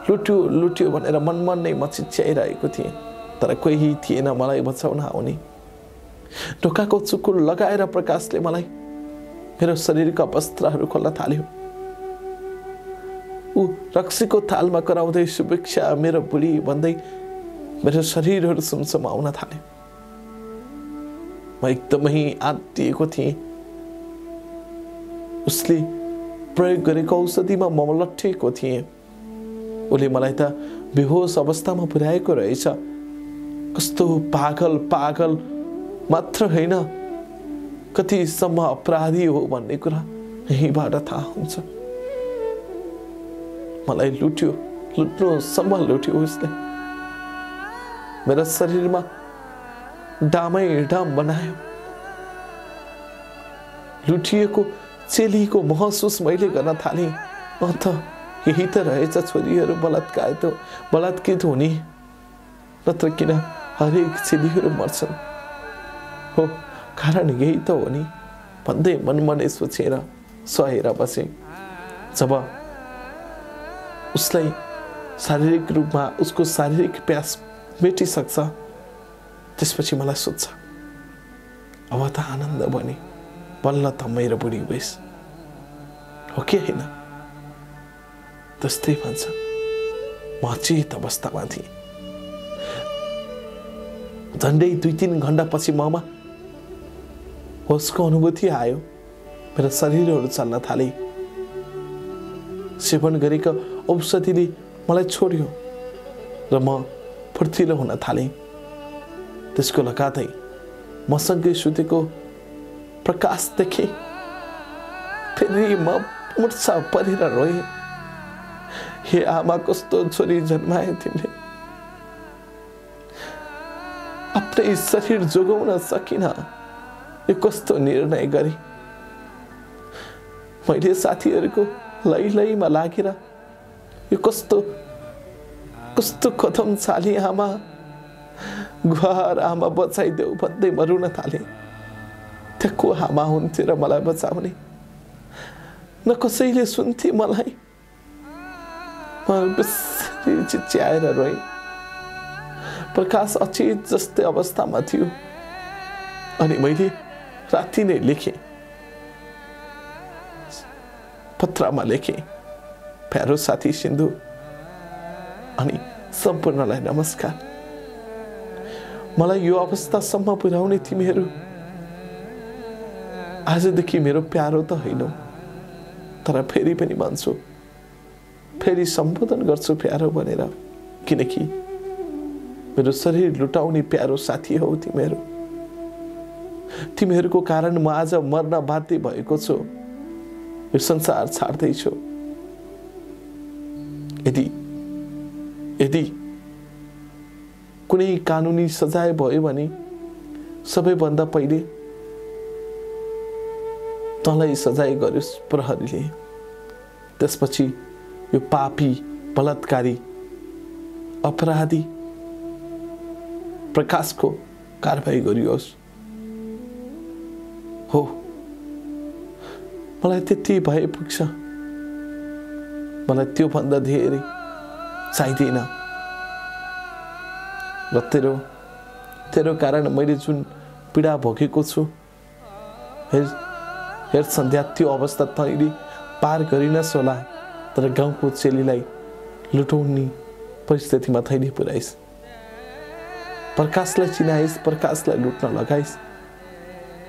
लुट्यो लुट्यो भनेर मनमन नै म चिच्याइरहेको थिएँ, तर कोही थिएन मलाई बचाउन आउने। ढोकाको चुकुर लगाएर प्रकाशले मलाई मेरो शरीरका वस्त्रहरू खोल्न थाल्यो। ऊ रक्सीको थालमा कराउँदै शुभेच्छा मेरो बुढी भन्दै मेरो शरीरहरू सुमसुमाउन थाल्यो। म एकदमै आत्तिएको थिएँ। उसले प्रयोग गरेको औषधिमा म लट्ठिएको थिएँ। उसले मलाई त बेहोस अवस्थामा पुर्याएको रहेछ। कस्तो पागल पागल मात्र होइन, कतिसम्म अपराधी हो भन्ने कुरा यहीँबाट थाहा हुन्छ। मलाई लुट्यो, लुट्नुसम्म लुट्यो उसले। मेरो शरीरमा डामै डाम बनायो। लुटिएको चेलीको महसुस मैले गर्न थालेँ। त यही त रहेछ छोरीहरू बलात्कृत हुने, नत्र किन हरेक चेलीहरू मर्छन्। हो, कारण यही त हो नि भन्दै मनमनै सोचेर सहेर बसे। जब उसलाई शारीरिक रूपमा उसको शारीरिक प्यास मेटिसक्छ, त्यसपछि मलाई सोध्छ, अब त आनन्द बने, बल्ल त मेरो बुढी भइस्। हो कि होइन? त्यस्तै भन्छ। म अचेत अवस्थामा थिएँ। झन्डै 2-3 घण्टापछि ममा होसको अनुभूति आयो। मेरो शरीरहरू चल्न थाले। सेवन गरेको औषधिले मलाई छोड्यो र म फुर्तिलो हुन थालेँ। त्यसको लगातार मसँगै सुतेको प्रकाश देखेँ। फेरि म मुर्छा परेर रोएँ। हे आमा, कस्तो छोरी जन्माए तिमीले। आफ्नै शरीर जोगाउन सकिन, यो कस्तो निर्णय गरे। मैले साथीहरूको लैलैमा लागेर यो कस्तो कस्तो कदम चाले। आमा, घर आमा बचाइदेऊ भन्दै म रुन थालेँ। त्यहाँ को आमा हुन्थ्यो र मलाई बचाउने? न कसैले सुन्थे मलाई। म बेसरी चिच्याएर रोएँ। प्रकाश अचेत जस्तै अवस्थामा थियो। अनि मैले राति नै लेखेँ, पत्रमा लेखेँ, प्यारो साथी सिन्धु अनि सम्पूर्णलाई नमस्कार। मलाई यो अवस्थासम्म पुर्याउने तिमीहरू आजदेखि मेरो प्यारो त होइनौ, तर फेरि पनि भन्छु, फेरि सम्बोधन गर्छु प्यारो भनेर, किनकि मेरो शरीर लुटाउने प्यारो साथी हौ तिमीहरू। तिमीहरूको कारण म आज मर्न बाध्य भएको छु, यो संसार छाड्दैछु। यदि कुनै कानुनी सजाय भयो भने सबैभन्दा पहिले तँलाई सजाय गर्योस् प्रहरीले। त्यसपछि यो पापी, बलात्कारी, अपराधी प्रकाशको कारबाही गरियोस्। हो, मलाई त्यति भए पुग्छ। मलाई त्यो भन्दा धेरै चाहिँदैन। र तेरो कारण मैले जुन पीडा भोगेको छु, हेर सन्ध्या, त्यो अवस्था तैँले पार गरिनस् होला, तर गाउँको चेलीलाई लुटाउने परिस्थितिमा तैँले पुर्याइस्। प्रकाशलाई चिनाइस्, प्रकाशलाई लुट्न लगाइस्।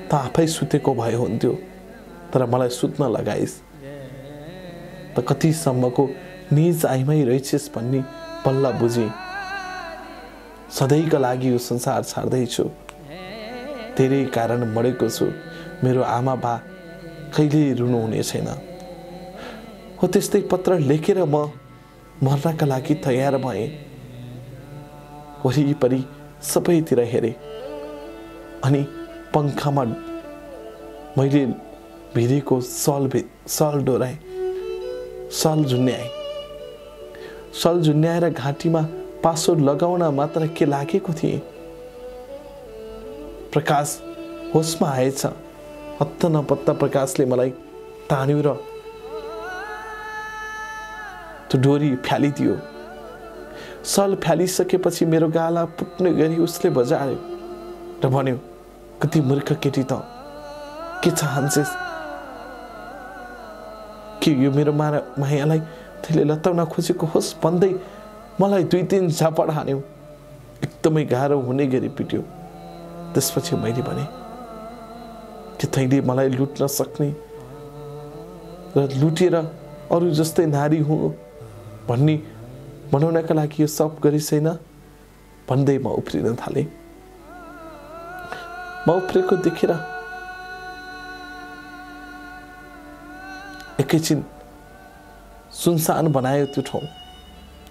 त आफै सुतेको भए हुन्थ्यो, तर मलाई सुत्न लगाइस्। त कतिसम्मको निज आइमै रहेछस् भन्ने बल्ल बुझेँ। सधैँका लागि यो संसार छाड्दैछु। धेरै कारण मरेको छु। मेरो आमा बा कहिले रुनु हुने छैन। हो, त्यस्तै पत्र लेखेर म मर्नका लागि तयार भए। वरिपरि सबैतिर हेरे अनि पंखामा मैले भिरेको सल डोराएँ, सल झुन्याएँ। सल झुन्याएर घाँटीमा पासो लगाउन मात्र के लागेको थिएँ। प्रकाश होसमा आएछ। हत्त नपत्ता प्रकाशले मलाई तान्यो र त्यो डोरी फ्यालिदियो। सल फ्यालिसकेपछि मेरो गाला पुट्ने गरी उसले बजायो र भन्यो, कति मूर्ख केटी त, के चाहन्छस्? के यो मेरो मायालाई त्यसले लताउन खोजेको होस् भन्दै मलाई 2-3 झापड हान्यो। एकदमै गाह्रो हुने गरी पिट्यो। त्यसपछि मैले भने, के तैँले मलाई लुट्न सक्ने र लुटेर अरू जस्तै नारी हुँ भन्ने बनाउनका लागि यो सब गरिसैन भन्दै म उफ्रिन थालेँ। म उफ्रेको देखेर एकैछिन सुनसान बनायो त्यो ठाउँ।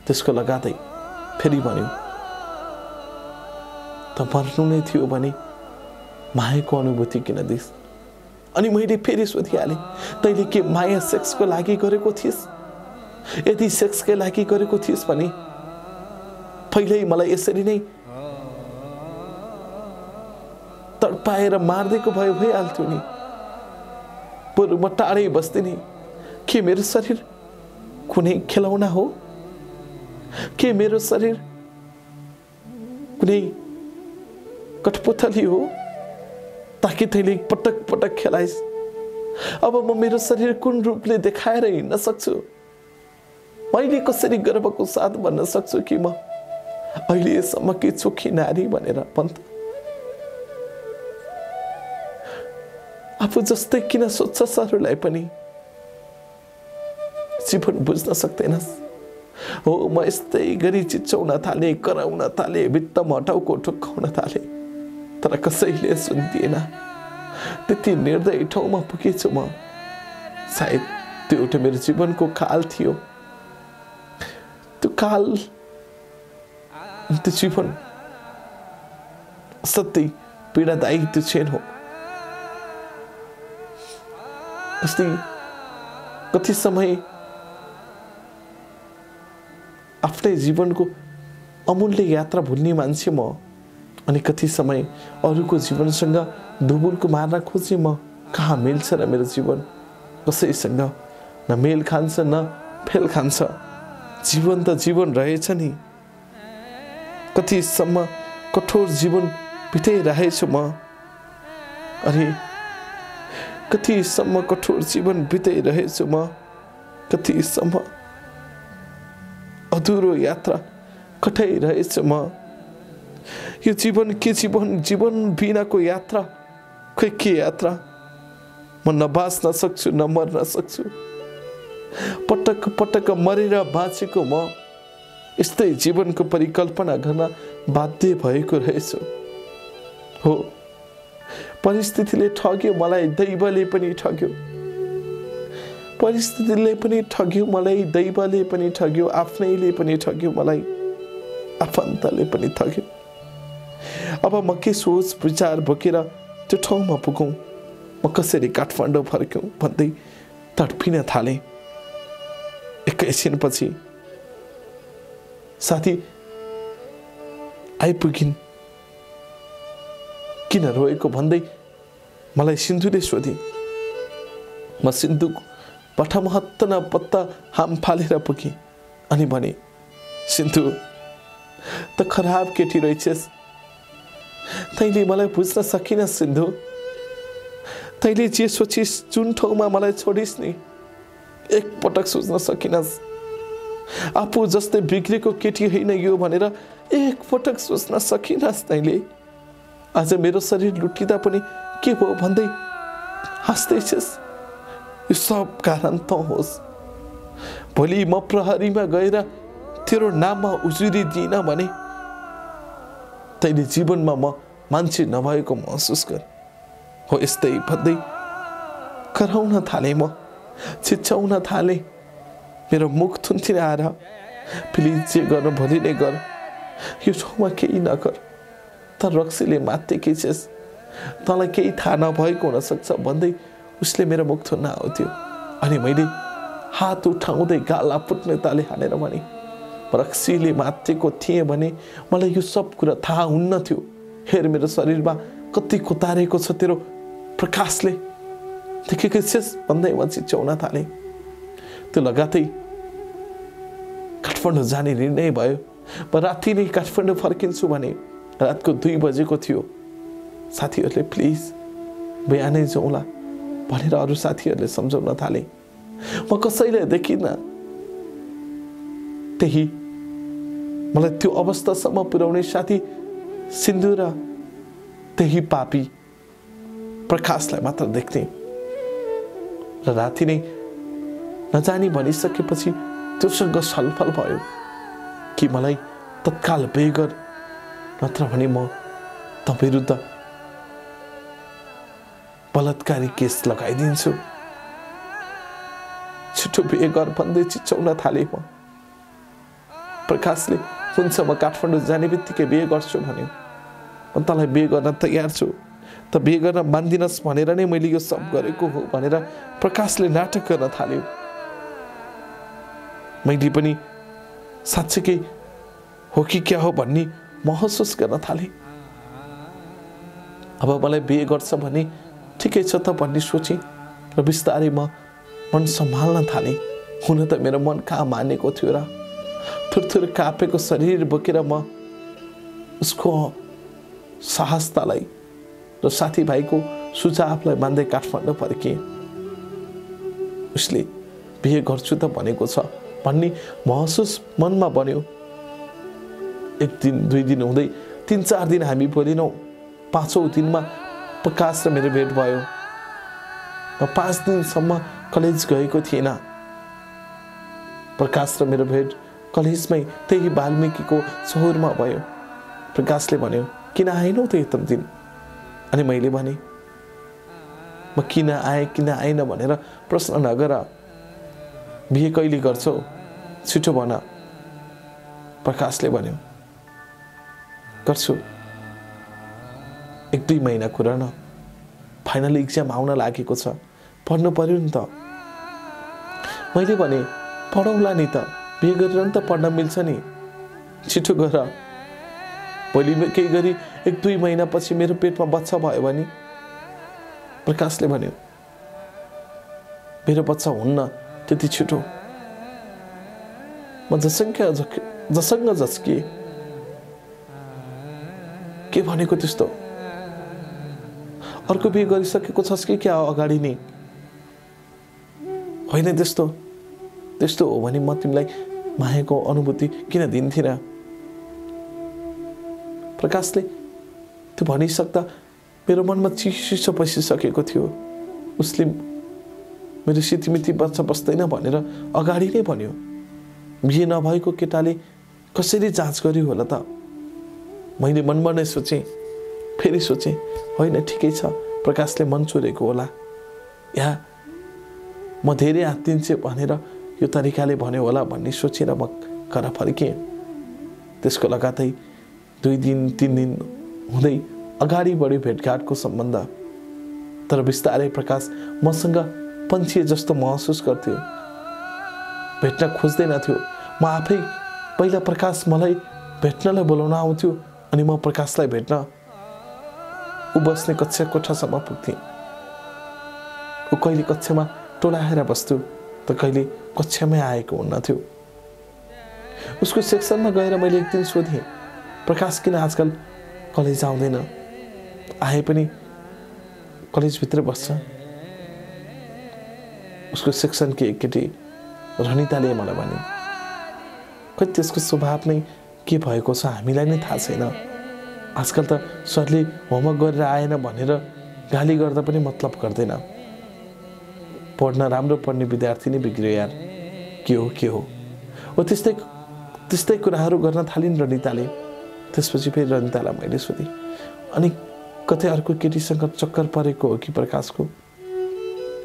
त्यसको लगाताई फेरि भन्यो, त मर्नु नै थियो भने मायाको अनुभूति किन दिस? अनि मैले फेरि सोधिहालेँ, तैँले के माया सेक्सको लागि गरेको थिइस्? यदि सेक्सकै लागि गरेको थिइस् भने पहिल्यै मलाई यसरी नै तडपाएर मार्देको भइहाल्थ्यो नि। बरु म टाढै बस्दिने। के मेरो शरीर कुनै खेलौना हो? के मेरो शरीर कुनै कठपुतली हो ताकि तैँले पटक पटक खेलाइस्? अब म मेरो शरीर कुन रूपले देखाएर हिँड्न सक्छु? मैले कसरी गर्वको साथ भन्न सक्छु कि म अहिलेसम्म कि चोखी नारी भनेर? भन्छ आफू जस्तै किन सोध्छस् अरूलाई पनि? जीवन बुझ्न सक्दैनस्? हो, म यस्तै गरी चिच्याउन थालेँ, कराउन थालेँ, भित्तामा टाउको ठोक्काउन थालेँ, तर कसैले सुन्दिएन। त्यति निर्दय ठाउँमा पुगेछु म। सायद त्यो एउटा मेरो जीवनको काल थियो। त्यो काल, त्यो जीवन सत्य पीडादायी त्यो क्षण हो। कति समय आफ्नै जीवनको अमूल्य यात्रा भुल्ने मान्छे म, अनि कति समय अरूको जीवनसँग दुबुल्को मार्न खोज्ने म। कहाँ मिल्छ र मेरो जीवन कसैसँग? न मेल खान्छ न फेल खान्छ। जीवन त जीवन रहेछ नि। कतिसम्म कठोर जीवन बिताइरहेछु म। अरे कतिसम्म कठोर जीवन बिताइरहेछु म। कतिसम्म अधुरो यात्रा कटाइरहेछु म। यो जीवन के जीवन? जीवन बिनाको यात्रा खोइ के यात्रा? म न बाँच्न सक्छु न मर्न सक्छु। पटक पटक मरेर बाँचेको म यस्तै जीवनको परिकल्पना गर्न बाध्य भएको रहेछु। हो, परिस्थितिले ठग्यो मलाई, दैवले पनि ठग्यो। परिस्थितिले पनि ठग्यो मलाई, दैवले पनि ठग्यो, आफ्नैले पनि ठग्यो मलाई, आफन्तले पनि ठग्यो। अब म के सोच विचार बोकेर त्यो ठाउँमा पुगौँ? म कसरी काठमाडौँ फर्क्यौँ भन्दै तडपिन थालेँ। एकैछिनपछि साथी आइपुगिन्। किन रोएको भन्दै मलाई सिन्धुले सोधे। म सिन्धुबाट महत्त नपत्ता हाम फालेर पुगेँ अनि भने, सिन्धु त खराब केटी रहेछस्। तैँले मलाई बुझ्न सकिनस् सिन्धु। तैँले जे सोचिस्, जुन ठाउँमा मलाई छोडिस् नि, एकपटक सोच्न सकिनस्। आफू जस्तै बिग्रेको केटी होइन यो भनेर एकपटक सोच्न सकिनस् तैँले। आज मेरो शरीर लुटिँदा पनि के भयो भन्दै हाँस्दैछस्। यो सब कारण त होस्। भोलि म प्रहरीमा गएर तेरो नाममा उजुरी दिइन भने तैँले जीवनमा म मान्छे नभएको महसुस गर। हो, यस्तै भन्दै कराउन थालेँ म, चिच्याउन थालेँ। मेरो मुख थुन्थिर आएर प्लिज जे गर्न भोलि नै गर, यो ठाउँमा केही नगर। तर रक्सीले मात्तेकी छेस्, तँलाई केही थाहा नभएको हुनसक्छ भन्दै उसले मेरो मुख थुन्न आउँथ्यो। अनि मैले हात उठाउँदै गाला फुट्ने ताले हानेर भने, रक्सीले मात्तेको थिएँ भने मलाई यो सब कुरा थाहा हुन्न थियो। हेर मेरो शरीरमा कति कोतारेको छ तेरो प्रकाशले, देखेकै छेस् भन्दै म चिच्याउन थालेँ। त्यो लगातै काठमाडौँ जाने निर्णय भयो। म राति नै काठमाडौँ फर्किन्छु भने रातको 2 बजेको थियो। साथीहरूले प्लिज बिहानै जाउँला भनेर अरू साथीहरूले सम्झाउन थाले। म कसैलाई देखिनँ। त्यही मलाई त्यो अवस्थासम्म पुर्याउने साथी सिन्धु र त्यही पापी प्रकाशलाई मात्र देख्ने। र राति नै नजानी भनिसकेपछि त्योसँग छलफल भयो कि मलाई तत्काल बिहे गर, नत्र भने म त विरुद्ध बलात्कारी केस लगाइदिन्छु। छिटो बिहे गर भन्दै चिच्याउन थाले म। प्रकाशले हुन्छ म काठमाडौँ जाने बित्तिकै बिहे गर्छु भन्यो। म तँलाई बिहे गर्न तयार छु, त बिहे गर्न मान्दिनस् भनेर नै मैले यो सब गरेको हो भनेर प्रकाशले नाटक गर्न थाल्यो। मैले पनि साँच्चैकै हो कि क्या हो भन्ने महसुस गर्न थालेँ। अब मलाई बिहे गर्छ भने ठिकै छ त भन्ने सोचेँ र बिस्तारै म मन सम्हाल्न थालेँ। हुन त मेरो मन कहाँ मानेको थियो र। थुरथुर कापेको शरीर बोकेर म उसको साहसतालाई र साथीभाइको सुझावलाई मान्दै काठमाडौँ फर्किएँ। उसले बिहे गर्छु त भनेको छ भन्ने महसुस मनमा बन्यो। 1 दिन 2 दिन हुँदै 3-4 दिन हामी बोलेनौँ। 5औं दिनमा प्रकाश र मेरो भेट भयो। म 5 दिनसम्म कलेज गएको थिएन। प्रकाश र मेरो भेट कलेजमै त्यही वाल्मिकीको शहरमा भयो। प्रकाशले भन्यो, किन आएनौ त यत्रो दिन? अनि मैले भने, म किन आएँ किन आएन भनेर प्रश्न नगर, बिहे कहिले गर्छौ छिटो भन। प्रकाशले भन्यो, गर्छु 1-2 महिना कुरा न, फाइनल इक्जाम आउन लागेको छ, पढ्नु पर्यो नि त। मैले भने, पढौँला नि त, बिहे गरेर नि त पढ्न मिल्छ नि, छिटो गर। भोलि केही गरी 1-2 महिनापछि मेरो पेटमा बच्चा भयो भने? प्रकाशले भन्यो, मेरो बच्चा हुन्न त्यति छिटो। म जसँग झस्किए। के भनेको त्यस्तो? अर्को बिहे गरिसकेको छस् कि क्या अगाडि नै? होइन त्यस्तो हो भने म तिमीलाई मायाको अनुभूति किन दिन्थिन? प्रकाशले त्यो भनिसक्दा मेरो मनमा चिसो पसिसकेको थियो। उसले मेरो सितिमिति बच्चा बस्दैन भनेर अगाडि नै भन्यो। बिहे नभएको केटाले कसरी जाँच गर्यो होला त? मैले मनमा नै सोचेँ। फेरि सोचेँ, होइन ठिकै छ, प्रकाशले मन चोरेको होला, या म धेरै आत्तिन्छु भनेर यो तरिकाले भन्यो होला भन्ने सोचेर म घर फर्केँ। त्यसको लगातार 2 दिन 3 दिन हुँदै अगाडि बढ्यो भेटघाटको सम्बन्ध। तर बिस्तारै प्रकाश मसँग पन्छिए जस्तो महसुस गर्थ्यो। भेट्न खोज्दैन थियो। म आफै पहिला प्रकाश मलाई भेट्नलाई बोलाउन आउँथ्यो अनि म प्रकाशलाई भेट्न ऊ बस्ने कक्षा कोठासम्म पुग्थेँ। ऊ कहिले कक्षामा टोलाएर बस्थ्यो त कहिले कक्षामै आएको हुन्न थियो। उसको सेक्सनमा गएर मैले एक दिन सोधेँ, प्रकाश किन आजकल कलेज आउँदैन? आए पनि कलेजभित्र बस्छ। उसको सेक्सनकी एक केटी रनिताले मलाई भने, खै त्यसको स्वभाव नै के भएको छ हामीलाई नै थाहा छैन। आजकल त सरले होमवर्क गरेर आएन भनेर गाली गर्दा पनि मतलब गर्दैन। पढ्न राम्रो पढ्ने विद्यार्थी नै बिग्रियो यार, के हो हो त्यस्तै कुराहरू गर्न थालिन् रनिताले। त्यसपछि फेरि रनितालाई मैले सोधेँ, अनि कतै अर्को केटीसँग चक्कर परेको हो कि प्रकाशको?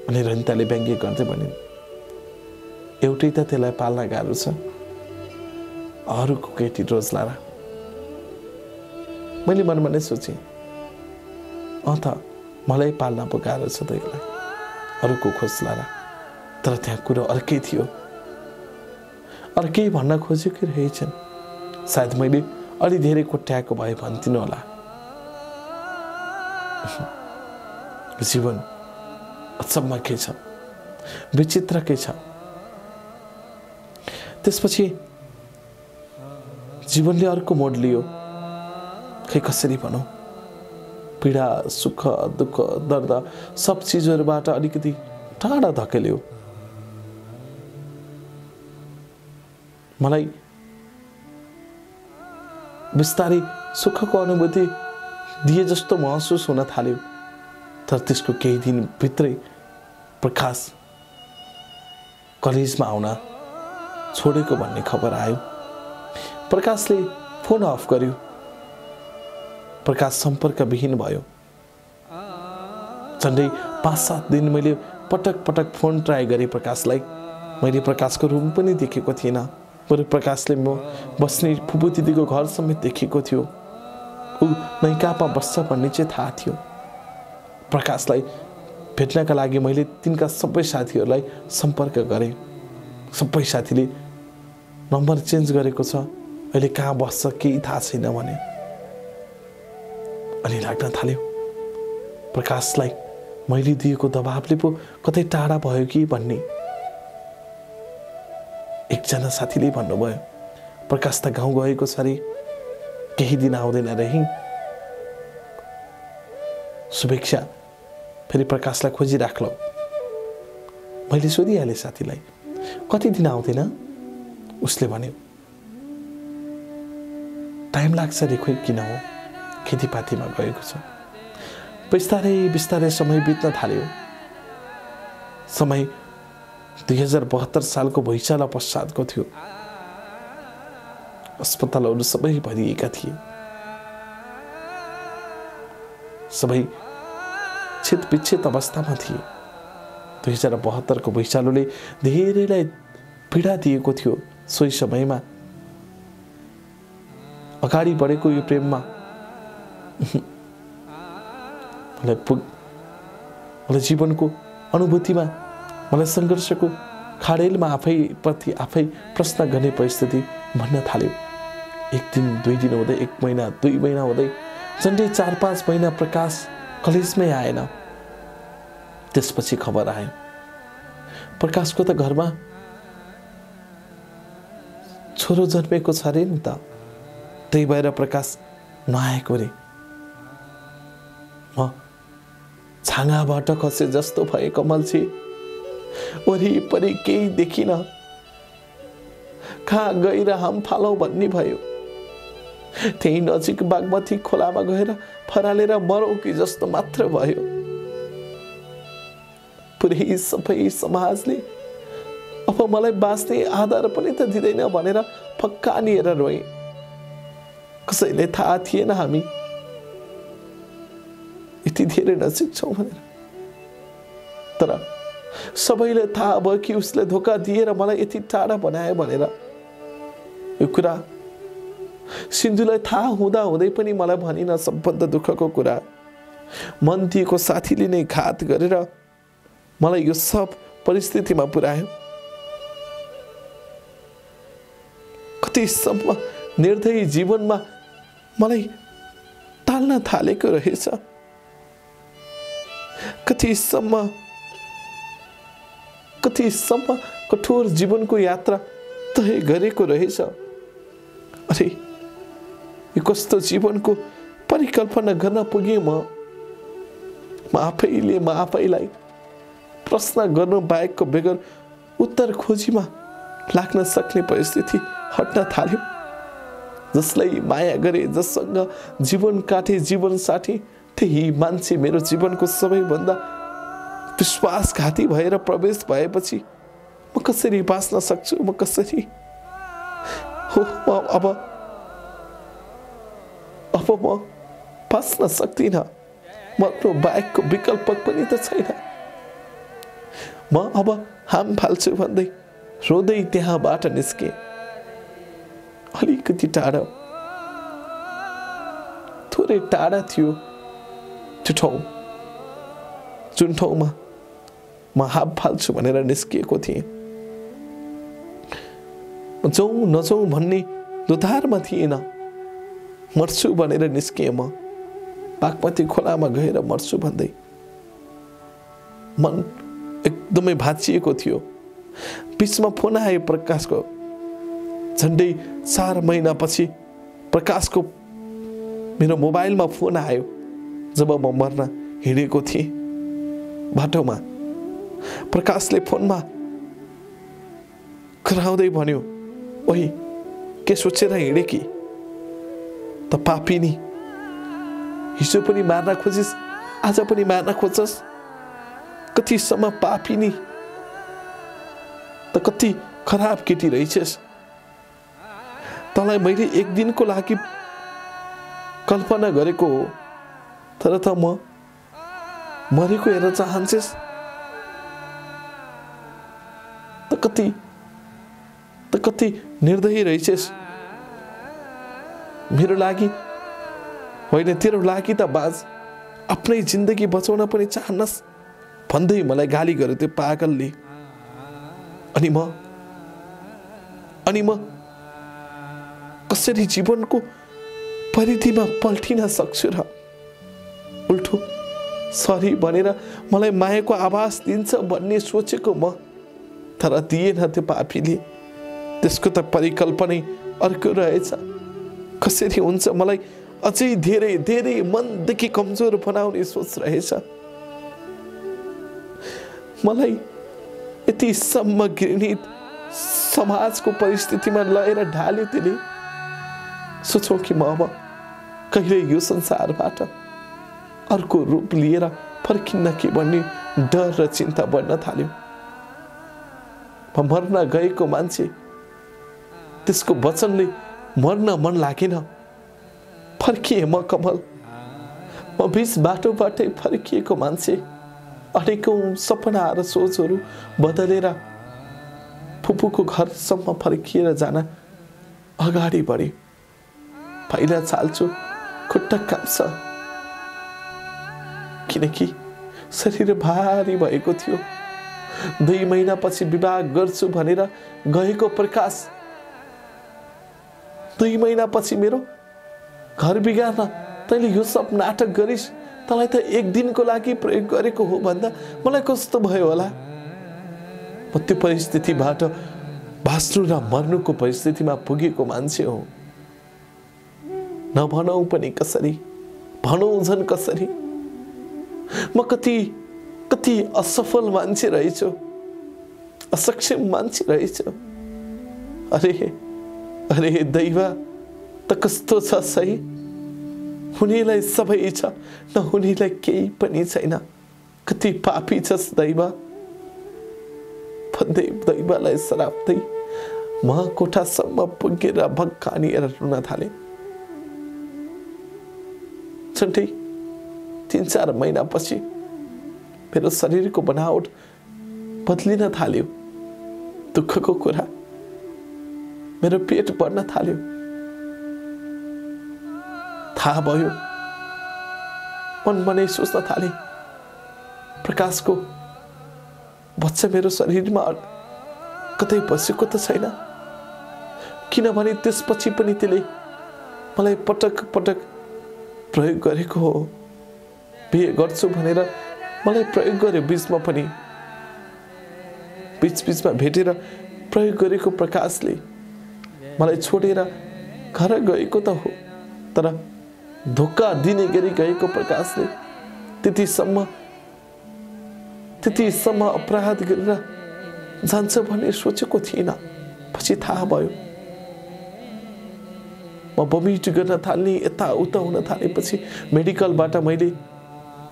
अनि रनिताले व्यङ्ग्य गर्दै भनिन्, एउटै त त्यसलाई पाल्न गाह्रो छ, अरूको केटी रोज्ला र मैले मनमा नै सोचेँ त मलाई पाल्न पो गाह्रो छ त यसलाई अरूको खोज्ला र तर त्यहाँ कुरो अर्कै थियो अर्कै भन्न खोजेकै रहेछन् सायद मैले अलि धेरै कोट्याएको भए भन्दिनु होला जीवन अचम्म के छ विचित्र के छ त्यसपछि जीवनले अर्को मोड लियो खै कसरी भनौं पीडा सुख दुःख दर्द सब चिजहरूबाट अलिकति टाढा धकेल्यो मलाई बिस्तारै सुखको अनुभूति दिए जस्तो महसुस हुन थाल्यो तर त्यसको केही दिन भित्रै प्रकाश कलेजमा आउन छोडेको भन्ने खबर आयो प्रकाशले फोन अफ गर्यो प्रकाश सम्पर्कविहीन भयो झन्डै 5-7 दिन मैले पटक पटक फोन ट्राई गरेँ प्रकाशलाई मैले प्रकाशको रुम पनि देखेको थिएन बरु प्रकाशले म बस्ने फुपू दिदीको घर समेत देखेको थियो ऊ नैकापा बस्छ भन्ने चाहिँ थाहा थियो प्रकाशलाई भेट्नका लागि मैले तिनका सबै साथीहरूलाई सम्पर्क गरेँ सबै साथीले नम्बर चेन्ज गरेको छ अहिले कहाँ बस्छ केही थाहा छैन भने अनि लाग्न थाल्यो प्रकाशलाई मैले दिएको दबाबले पो कतै टाढा भयो कि भन्ने एकजना साथीले भन्नुभयो प्रकाश त गाउँ गएको छ रे केही दिन आउँदैन रहे शुभेच्छा फेरि प्रकाशलाई खोजिराख्लो मैले सोधिहालेँ साथीलाई कति दिन आउँदैन उसले भन्यो टाइम लाग्छ रे खोइ किन हो खेतीपातीमा गएको छ बिस्तारै बिस्तारै समय बित्न थाल्यो समय 2072 सालको भैँचाला पश्चातको थियो अस्पतालहरू सबै भरिएका थिए सबै छितविच्छेद अवस्थामा थिए 2072 को भैँचालोले धेरैलाई पीडा दिएको थियो सोही समयमा अगाडि बढेको यो प्रेममा मलाई जीवनको अनुभूतिमा मलाई संघर्षको खाडेलमा आफैप्रति आफै प्रश्न गर्ने परिस्थिति भन्न थाल्यो एक दिन 2 दिन हुँदै 1 महिना 2 महिना हुँदै झन्डै 4-5 महिना प्रकाश कलेजमै आएन त्यसपछि खबर आयो प्रकाशको त घरमा छोरो जन्मेको छ रे नि त त्यही भएर प्रकाश नआएको रे म छाँगाबाट खसे जस्तो भए कमलजी वरिपरि केही देखिन कहाँ गएर हाम फालौ भन्ने भयो त्यही नजिक बागमती खोलामा गएर फरालेर मरौ कि जस्तो मात्र भयो पुरै सबै समाजले अब मलाई बाँच्ने आधार पनि त दिँदैन भनेर फक्कानिएर रोए कसैले थाहा थिएन हामी यति धेरै नजिक छौं भनेर तर सबैले थाहा भयो कि उसले धोका दिएर मलाई यति टाढा बनायो भनेर यो कुरा सिन्धुलाई थाहा हुँदा हुँदै पनि मलाई भनिन सबभन्दा दुःखको कुरा मन दिएको साथीले नै घात गरेर मलाई यो सब परिस्थितिमा पुर्यायो कतिसम्म निर्दयी जीवनमा मलाई टाल्न थालेको रहेछ कतिसम्म कठोर जीवनको यात्रा तय गरेको रहेछ अरे यो कस्तो जीवनको परिकल्पना गर्न पुगे म आफैलाई प्रश्न गर्नु बाहेकको बेगर उत्तर खोजीमा लाग्न सक्ने परिस्थिति हट्न थाल्यो जसलाई माया गरे जससँग जीवन काटे जीवन साथी त्यही मान्छे मेरो जीवनको सबैभन्दा विश्वासघाती भएर प्रवेश भएपछि म कसरी बाँच्न सक्छु म कसरी हो अब म बाँच्न सक्दिन मर्नु बाहेकको विकल्प पनि त छैन म अब हाम फाल्छु भन्दै रोदै त्यहाँबाट निस्के अलिकति टाढा, थोरै टाढा थियो त्यो ठाउँ जुन ठाउँमा म हात फाल्छु भनेर निस्किएको थिएँ। जाउँ नजाउँ भन्ने दुधारमा थिएन, मर्छु भनेर निस्किएँ म। बागमती खोलामा गएर मर्छु भन्दै मन एकदमै भाँचिएको थियो। बिचमा फोन आयो प्रकाशको, झन्डै 4 महिनापछि प्रकाशको मेरो मोबाइलमा फोन आयो जब म मर्न हिँडेको थिएँ बाटोमा। प्रकाशले फोनमा कराउँदै भन्यो, ओइ के सोचेर हिँडे कि त पापिनी, हिजो पनि मार्न खोजिस्, आज पनि मार्न खोज्छस्, कतिसम्म पापिनी, त कति खराब केटी रहेछस्। तँलाई मैले एक दिनको लागि कल्पना गरेको हो, तर त म मरेको हेर्न चाहन्छस्। त कति निर्दयी रहेछस्। मेरो लागि होइन, तेरो लागि त बाज, आफ्नै जिन्दगी बचाउन पनि चाहन्नस् भन्दै मलाई गाली गर्यो त्यो पागलले। अनि म कसरी जीवनको परिधिमा पल्टिन सक्छु र? उल्टो सरी भनेर मलाई मायाको आभास दिन्छ भन्ने सोचेको म, तर दिएन त्यो पापीले। त्यसको त परिकल्पनै अर्को रहेछ। कसरी हुन्छ मलाई अझै धेरै धेरै मनदेखि कमजोर बनाउने सोच रहेछ। मलाई यतिसम्म घृणित समाजको परिस्थितिमा लगेर ढाल्यो त्यसले। सोचौँ कि म अब कहिले यो संसारबाट अर्को रूप लिएर फर्किन्न कि भन्ने डर र चिन्ता बढ्न थाल्यो। म मर्न गएको मान्छे, त्यसको वचनले मर्न मन लागेन। फर्किएँ म कमल, म बिच बाटोबाटै फर्किएको मान्छे। अनेकौं सपना र सोचहरू बदलेर फुपूको घरसम्म फर्किएर जान अगाडि बढे। पहिला चाल्छु खुट्टा काप्छ, किनकि शरीर भारी भएको थियो। 2 महिनापछि विवाह गर्छु भनेर गएको प्रकाश 2 महिनापछि मेरो घर बिगार्न तैँले यो सब नाटक गरिस्। तँलाई त एक दिनको लागि प्रयोग गरेको हो भन्दा मलाई कस्तो भयो होला। म त्यो परिस्थितिबाट बाँच्नु र मर्नुको परिस्थितिमा पुगेको मान्छे हो। नभनौँ पनि कसरी, भनौँ झन् कसरी। म कति असफल मान्छे रहेछु, असक्षम मान्छे रहेछु। अरे दैव त कस्तो छ सही। हुनेलाई सबै छ, नहुनेलाई केही पनि छैन। कति पापी छस् दैव भन्दै दैवलाई सराप्दै म कोठासम्म पुगेर भक्कानिएर रुन थालेँ। झन्डै 3-4 महिनापछि मेरो शरीरको बनावट बदलिन थाल्यो। दुःखको कुरा, मेरो पेट बढ्न थाल्यो। थाहा भयो, मनमा नै सोच्न थालेँ, प्रकाशको बच्चा मेरो शरीरमा कतै बसेको त छैन। किनभने त्यसपछि पनि त्यसले मलाई पटक पटक प्रयोग गरेको हो। बिहे गर्छु भनेर मलाई प्रयोग गर्यो। बिचमा पनि बिचमा भेटेर प्रयोग गरेको प्रकाशले मलाई छोडेर घर गएको त हो, तर धोका दिने गरी गएको प्रकाशले त्यतिसम्म अपराध गरेर जान्छ भन्ने सोचेको थिएन। पछि थाहा भयो। म भमिट गर्न थाल्ने, यताउता हुन थालेपछि मेडिकलबाट मैले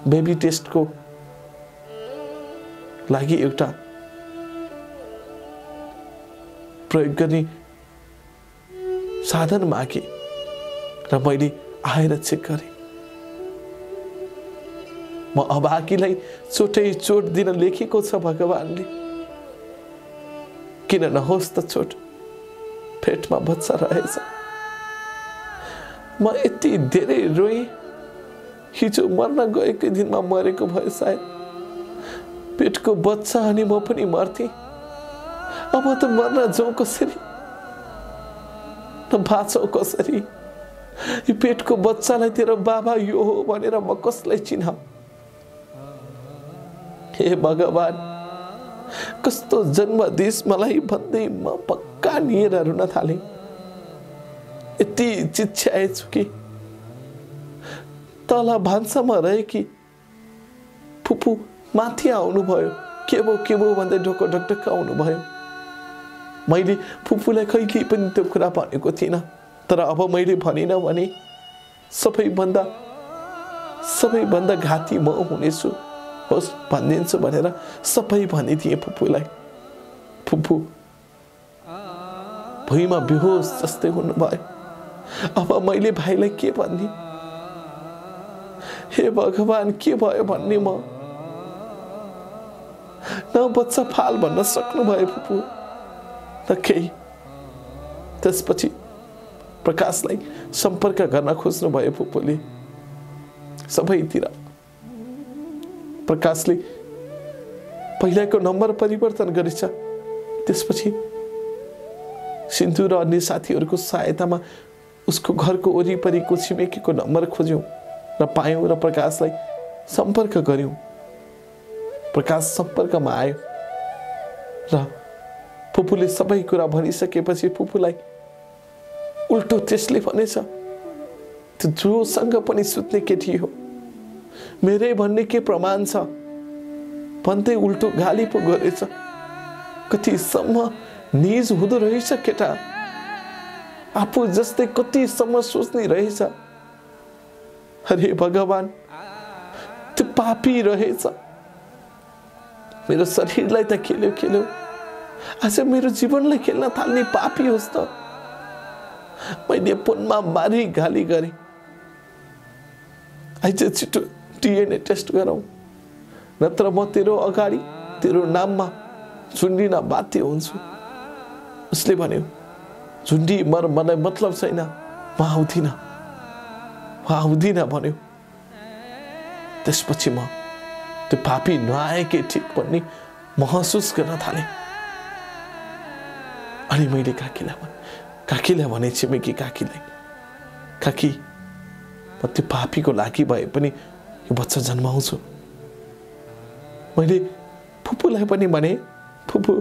बेबी टेस्टको लागि एउटा प्रयोग गर्ने साधन मागे र मैले आएर चेक गरेँ। म अभागीलाई चोटै चोट दिन लेखेको छ भगवानले। किन नहोस् त चोट, पेटमा बच्चा रहेछ। म यति धेरै रोएँ, हिजो मर्न गएकै दिनमा मरेको भए सायद पेटको बच्चा अनि म पनि मर्थे। अब त मर्न जाउँ कसरी, न बाँचौ कसरी? यो पेटको बच्चालाई तेरो बाबा यो हो भनेर म कसलाई चिनाऊ? हे भगवान, कस्तो जन्म दिस मलाई भन्दै म पक्का निएर रुन थालेँ। यति चिच्याएछु कि तल भान्सामा रहेकी फुपू माथि आउनुभयो। के भो भन्दै ढोको ढकढक आउनुभयो। मैले फुपूलाई कहिले पनि त्यो कुरा भनेको थिइनँ, तर अब मैले भनिनँ भने सबैभन्दा घाती म हुनेछु। होस् भनिदिन्छु भनेर सबै भनिदिएँ फुपूलाई। फुपू भुइँमा बेहोस जस्तै हुनुभयो। अब मैले भाइलाई के भन्ने? हे भगवान, के भयो भन्ने म? न बच्चा फाल भन्न सक्नु भयो फुपू, न केही। त्यसपछि प्रकाशलाई सम्पर्क गर्न खोज्नु भयो फुपूले सबैतिर। प्रकाशले पहिलाको नम्बर परिवर्तन गरेछ। त्यसपछि सिन्धु र अन्य साथीहरूको सहायतामा उसको घरको वरिपरिको छिमेकीको नम्बर खोज्यौँ र पायौँ र प्रकाशलाई सम्पर्क गर्यौँ। प्रकाश सम्पर्कमा आयो र फुपूले सबै कुरा भनिसकेपछि फुपूलाई उल्टो त्यसले भनेछ, त्यो जोसँग पनि सुत्ने केटी हो, मेरै भन्ने के प्रमाण छ भन्दै उल्टो गाली पो गरेछ। कतिसम्म निज हुँदो रहेछ केटा, आफू जस्तै कतिसम्म सोच्ने रहेछ। अरे भगवान, त्यो पापी रहेछ। मेरो शरीरलाई त खेल्यो, आज मेरो जीवनलाई खेल्न थाल्ने पापी होस् त। मैले फोनमा मारी गाली गरेँ। आइज छिटो DNA टेस्ट गरौँ, नत्र म तेरो अगाडि तेरो नाममा झुन्डिन बाध्य हुन्छु। उसले भन्यो, झुन्डी मर, मलाई मतलब छैन, म आउँदिन भन्यो। त्यसपछि म त्यो पापी नआएकै ठिक भन्ने महसुस गर्न थालेँ। अनि मैले काकीलाई भने, छिमेकी काकीलाई, काकी म त्यो पापीको लागि भए पनि यो बच्चा जन्माउँछु। मैले फुपूलाई पनि भने, फुपू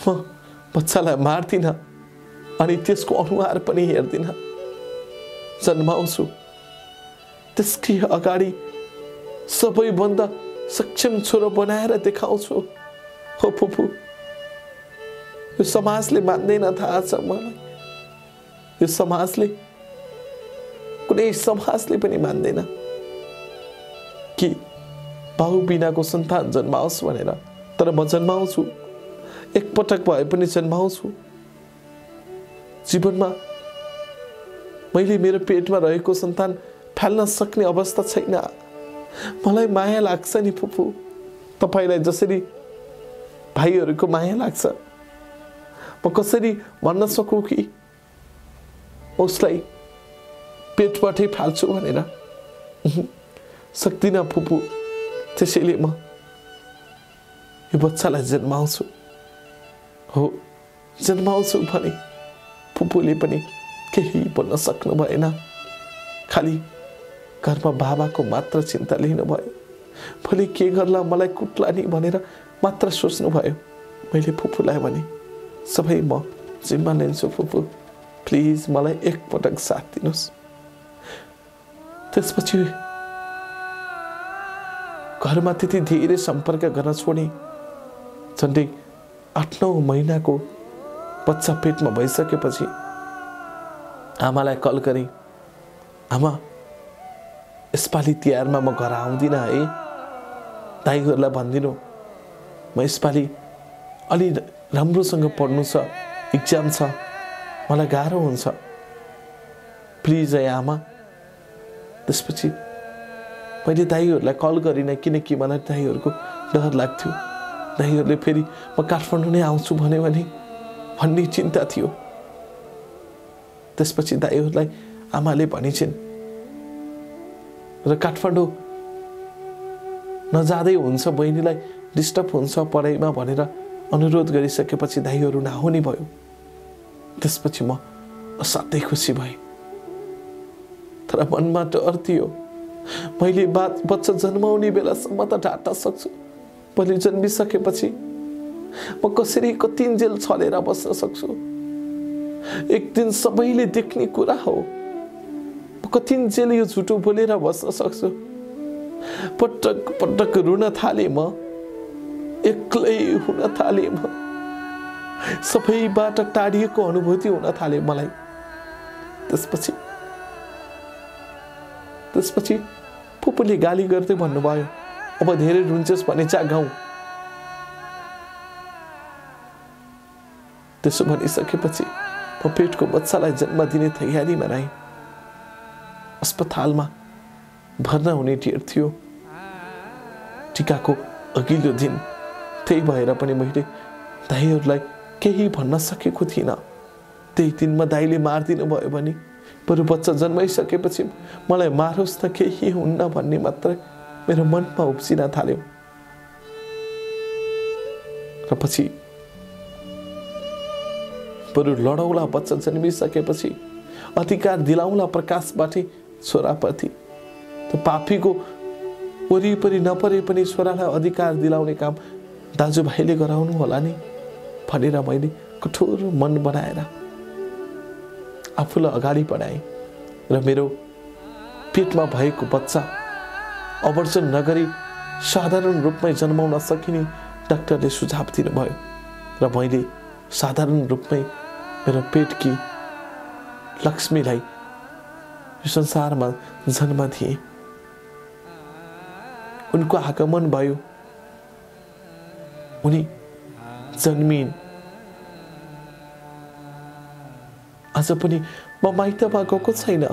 म बच्चालाई मार्दिनँ अनि त्यसको अनुहार पनि हेर्दिनँ, जन्माउँछु। त्यसकै अगाडि सबैभन्दा सक्षम छोरो बनाएर देखाउँछु। हो फुपू, यो समाजले मान्दैन, थाहा छ मलाई। यो समाजले, कुनै समाजले पनि मान्दैन कि बाउ बिनाको सन्तान जन्माओस् भनेर। तर म जन्माउँछु, एकपटक भए पनि जन्माउँछु। जीवनमा मैले मेरो पेटमा रहेको सन्तान फाल्न सक्ने अवस्था छैन। मलाई माया लाग्छ नि फुपू, तपाईलाई जसरी भाइहरूको माया लाग्छ। म कसरी भन्न सकूँ कि उसलाई पेटबाटै फाल्छु भनेर? सक्दिनँ फुपू। त्यसैले म यो बच्चालाई जन्माउँछु। हो, जन्माउँछु भने फुपूले पनि केही बोल्न सक्नु भएन। खालि घरमा बाबाको मात्र चिन्ता लिनुभयो। भोलि के गर्ला, मलाई कुट्ला नि भनेर मात्र सोच्नु भयो। मैले फुपूलाई भने, सबै म जिम्मा लिन्छु फुपू, प्लिज मलाई एकपटक साथ दिनुहोस्। त्यसपछि घरमा त्यति धेरै सम्पर्क गर्न छोडेँ। झन्डै 8-9 महिनाको बच्चा पेटमा भइसकेपछि आमालाई कल गरेँ, आमा यसपालि तिहारमा म घर आउँदिनँ है, दाइहरूलाई भनिदिनु म यसपालि अलि राम्रोसँग पढ्नु छ, इक्जाम छ, मलाई गाह्रो हुन्छ, प्लिज है आमा। त्यसपछि मैले दाइहरूलाई कल गरिनँ, किनकि मलाई दाइहरूको डर लाग्थ्यो। दाइहरूले फेरि म काठमाडौँ नै आउँछु भन्यो भने भन्ने चिन्ता थियो। त्यसपछि दाइहरूलाई आमाले भनिन्छन् र काठमाडौँ नजाँदै हुन्छ, बहिनीलाई डिस्टर्ब हुन्छ पढाइमा भनेर अनुरोध गरिसकेपछि दाइहरू नआउने भयो। त्यसपछि म असाध्यै खुसी भएँ, तर मनमा डर थियो। मैले बच्चा जन्माउने बेलासम्म त ढाट्न सक्छु, भोलि जन्मिसकेपछि म कसरी कतिन्जेल छलेर बस्न सक्छु? एक दिन सबैले देख्ने कुरा हो, कतिन्जेल यो झुटो बोलेर बस्न सक्छु? पटक पटक रुन थाले, म एक्लै हुन थाले, म सबैबाट टाढिएको अनुभूति हुन थाले मलाई। त्यसपछि फुपूले गाली गर्दै भन्नुभयो, अब धेरै रुन्छस् भने जा गाउँ। त्यसो भनिसकेपछि म पेटको बच्चालाई जन्म दिने तयारीमा रहेँ। अस्पतालमा भर्ना हुने ढेर थियो। टिकाको अघिल्लो दिन, त्यही भएर पनि मैले दाइहरूलाई केही भन्न सकेको थिइनँ। त्यही दिनमा दाइले मारिदिनु भयो भने बरु बच्चा जन्माइसकेपछि मलाई मारोस् त केही हुन्न भन्ने मात्रै मेरो मनमा उब्जिन थाल्यो। र पछि बरु लडौला बच्चा जन्मिसकेपछि अधिकार दिलाउला प्रकाशबाटै छोराप्रति। त्यो पापीको वरिपरि नपरे पनि छोरालाई अधिकार दिलाउने काम दाजुभाइले गराउनु होला नि भनेर मैले कठोर मन बनाएर आफूलाई अगाडि बढाएँ। र मेरो पेटमा भएको बच्चा अवर्जन नगरी साधारण रूपमै जन्माउन सकिने डाक्टरले सुझाव दिनुभयो र मैले साधारण रूपमै मेरो पेटकी लक्ष्मीलाई यो संसारमा जन्म दिएँ। उनको आगमन भयो, उनी जन्मिन्। आज पनि म माइतमा गएको छैन,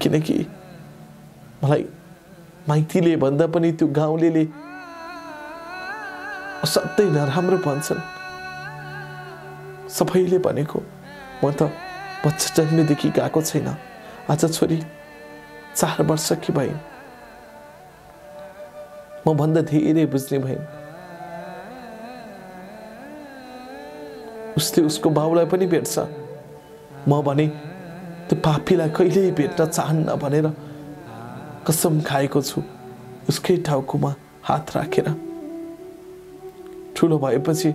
किनकि मलाई माइतीले भन्दा पनि त्यो गाउँलेले असाध्यै नराम्रो भन्छन्। सबैले भनेको म त बच्चा जन्मेदेखि गएको छैन। आज छोरी 4 वर्षकी भइन्, म भन्दा धेरै बुझ्ने भइन्। उसले उसको बाउलाई पनि भेट्छ, म भने त्यो पापीलाई कहिल्यै भेट्न चाहन्न भनेर कसम खाएको छु उसकै टाउकोमा हात राखेर। ठुलो भएपछि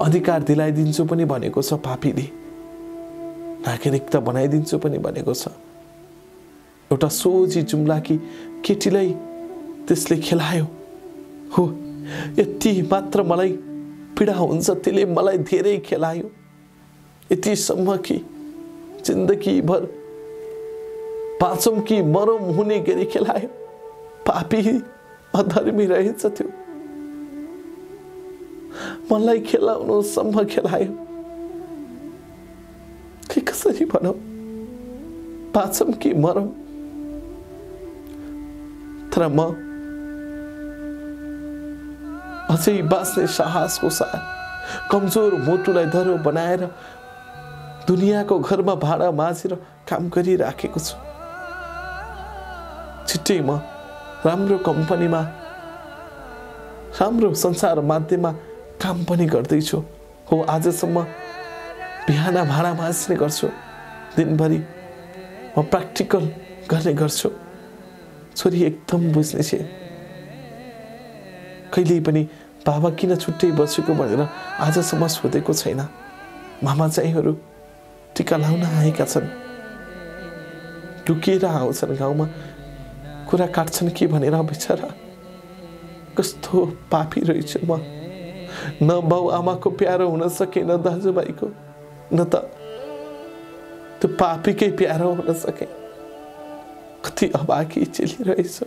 अधिकार दिलाइदिन्छु पनि भनेको छ पापीले, नागरिकता बनाइदिन्छु पनि भनेको छ। एउटा सोझी जुम्लाकी केटीलाई त्यसले खेलायो हो, यति मात्र मलाई पीडा हुन्छ, त्यसले मलाई धेरै खेलायो। यतिसम्म कि जिन्दगीभर बाँचौँ कि मरौँ हुने गरी खेलायो। पापी अधर्मी रहेछ त्यो, मलाई खेलाउनुसम्म खेलायो। के कसरी भनौँ, बाँचौँ कि मरौँ? तर म अझै बाँच्ने साहसको साथ कमजोर मोटुलाई धरो बनाएर दुनियाँको घरमा भाडा माझेर काम गरिराखेको छु। छिट्टै म राम्रो कम्पनीमा, राम्रो संसार माध्यममा काम पनि गर्दैछु। हो, आजसम्म बिहान भाडा माझ्ने गर्छु, दिनभरि म प्र्याक्टिकल गर्ने गर्छु। छोरी एकदम बुझ्ने छे, कहिल्यै पनि बाबा किन छुट्टै बसेको भनेर आजसम्म सोधेको छैन। मामा चाहिँहरू टिका लाउन आएका छन्, टुकेर आउँछन्, गाउँमा कुरा काट्छन् कि भनेर। बिचरा कस्तो पापी रहेछु म। न बाउ आमाको प्यारो हुन सके, न दाजुभाइको, न त त्यो पापीकै प्यारो हुन सके। कति अभागी चलिरहेछ।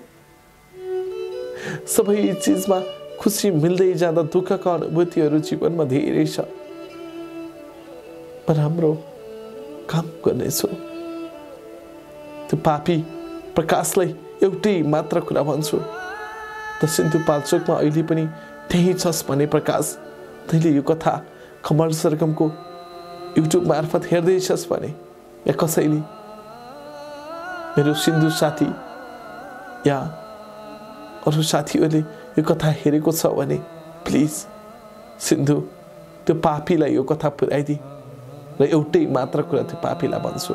सबै चिजमा खुसी मिल्दै जाँदा दुःखका अनुभूतिहरू जीवनमा धेरै छ। राम्रो काम गर्नेछु। त्यो पापी प्रकाशलाई एउटै मात्र कुरा भन्छु, त सिन्धुपाल्चोकमा अहिले पनि त्यही छस् भने प्रकाश, तैँले यो कथा कमल सरगमको युट्युब मार्फत हेर्दैछस् भने, या कसैले मेरो सिन्धु साथी या अरू साथीहरूले यो कथा हेरेको छ भने प्लिज सिन्धु त्यो पापीलाई यो कथा पुर्याइदिए र एउटै मात्र कुरा त्यो पापीलाई भन्छु,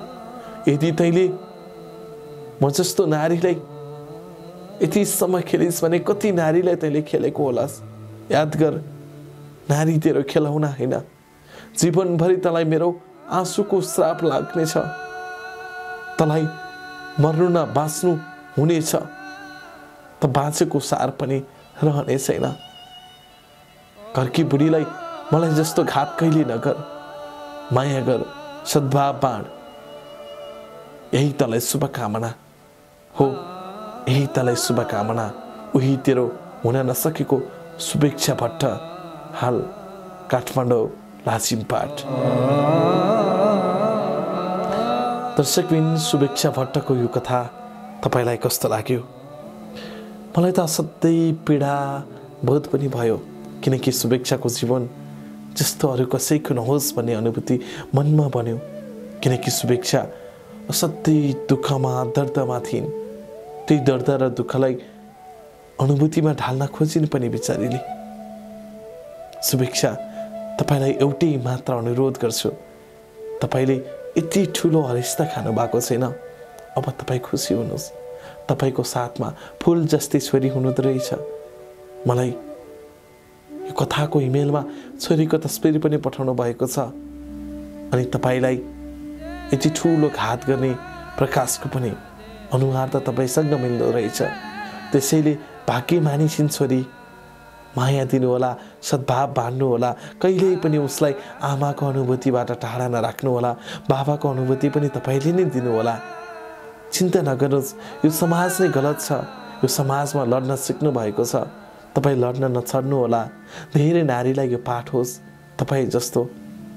यदि तैँले म जस्तो नारीलाई यति समय खेलिस् भने कति नारीलाई तैँले खेलेको होलास्। याद गर, नारी तेरो खेलाउना होइन, जीवनभरि तँलाई मेरो आँसुको श्राप लाग्नेछ, तँलाई मर्नु न बाँच्नु हुनेछ, त बाँचेको सार पनि रहने छैन। घरकी बुढीलाई मलाई जस्तो घात कहिले नगर, माया गर, सद्भाव बाँड, यही तँलाई शुभकामना हो, यही तँलाई शुभकामना। उही तेरो हुन नसकेको शुभेच्छा भट्ट, हाल काठमाडौँ लाजिमपाट। दर्शकबिन, शुभेच्छा भट्टको यो कथा तपाईलाई कस्तो लाग्यो? मलाई त असाध्यै पीडा बोध पनि भयो, किनकि शुभेच्छाको जीवन जस्तो अरू कसैको नहोस् भन्ने अनुभूति मनमा बन्यो। किनकि शुभेच्छा असाध्यै दुःखमा दर्दमा थिइन्। त्यही दर्द र दुःखलाई अनुभूतिमा ढाल्न खोजिन् पनि बिचारीले। शुभेच्छा, तपाईलाई एउटै मात्र अनुरोध गर्छु, तपाईले यति ठुलो हरिस्ता खानु भएको छैन, अब तपाईँ खुसी हुनुहोस्। तपाईको साथमा फुल जस्तै छोरी हुनुहुँदो रहेछ। मलाई यो कथाको इमेलमा छोरीको तस्बिर पनि पठाउनु भएको छ, अनि तपाईलाई यति ठुलो घात गर्ने प्रकाशको पनि अनुहार त तपाईसँग मिल्दो रहेछ। त्यसैले भाग्य मानिसिन् छोरी, माया दिनुहोला, सद्भाव बाँड्नुहोला, कहिल्यै पनि उसलाई आमाको अनुभूतिबाट टाढा नराख्नुहोला, बाबाको अनुभूति पनि तपाईँले नै दिनुहोला। चिन्ता नगर्नुहोस्, यो समाज नै गलत छ, यो समाजमा लड्न सिक्नु भएको छ, तपाईँ लड्न नछड्नुहोला। धेरै नारीलाई यो पाठ होस्, तपाईँ जस्तो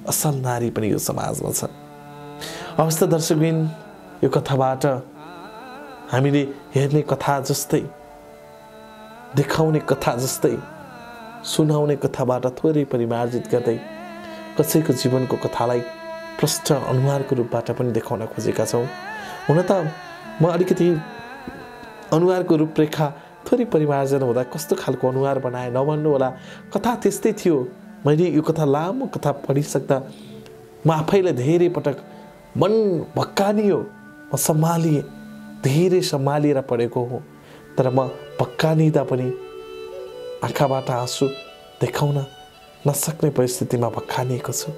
असल नारी पनि यो समाजमा छ। अवस्था दर्शकबिन, यो कथाबाट हामीले हेर्ने कथा जस्तै, देखाउने कथा जस्तै, सुनाउने कथाबाट थोरै परिमार्जित गर्दै कसैको जीवनको कथालाई प्रष्ट अनुहारको रूपबाट पनि देखाउन खोजेका छौँ। हुन त म अलिकति अनुहारको रूपरेखा थोरै परिमार्जन हुँदा कस्तो खालको अनुहार बनाए नभन्नु होला, कथा त्यस्तै थियो। मैले यो कथा लामो कथा पढिसक्दा म आफैलाई धेरै पटक मन भक्कानियो, म सम्हालिएँ, धेरै सम्हालिएर पढेको हो। तर म भक्कानिँदा पनि आँखाबाट आँसु देखाउन नसक्ने परिस्थितिमा भक्कानिएको छु।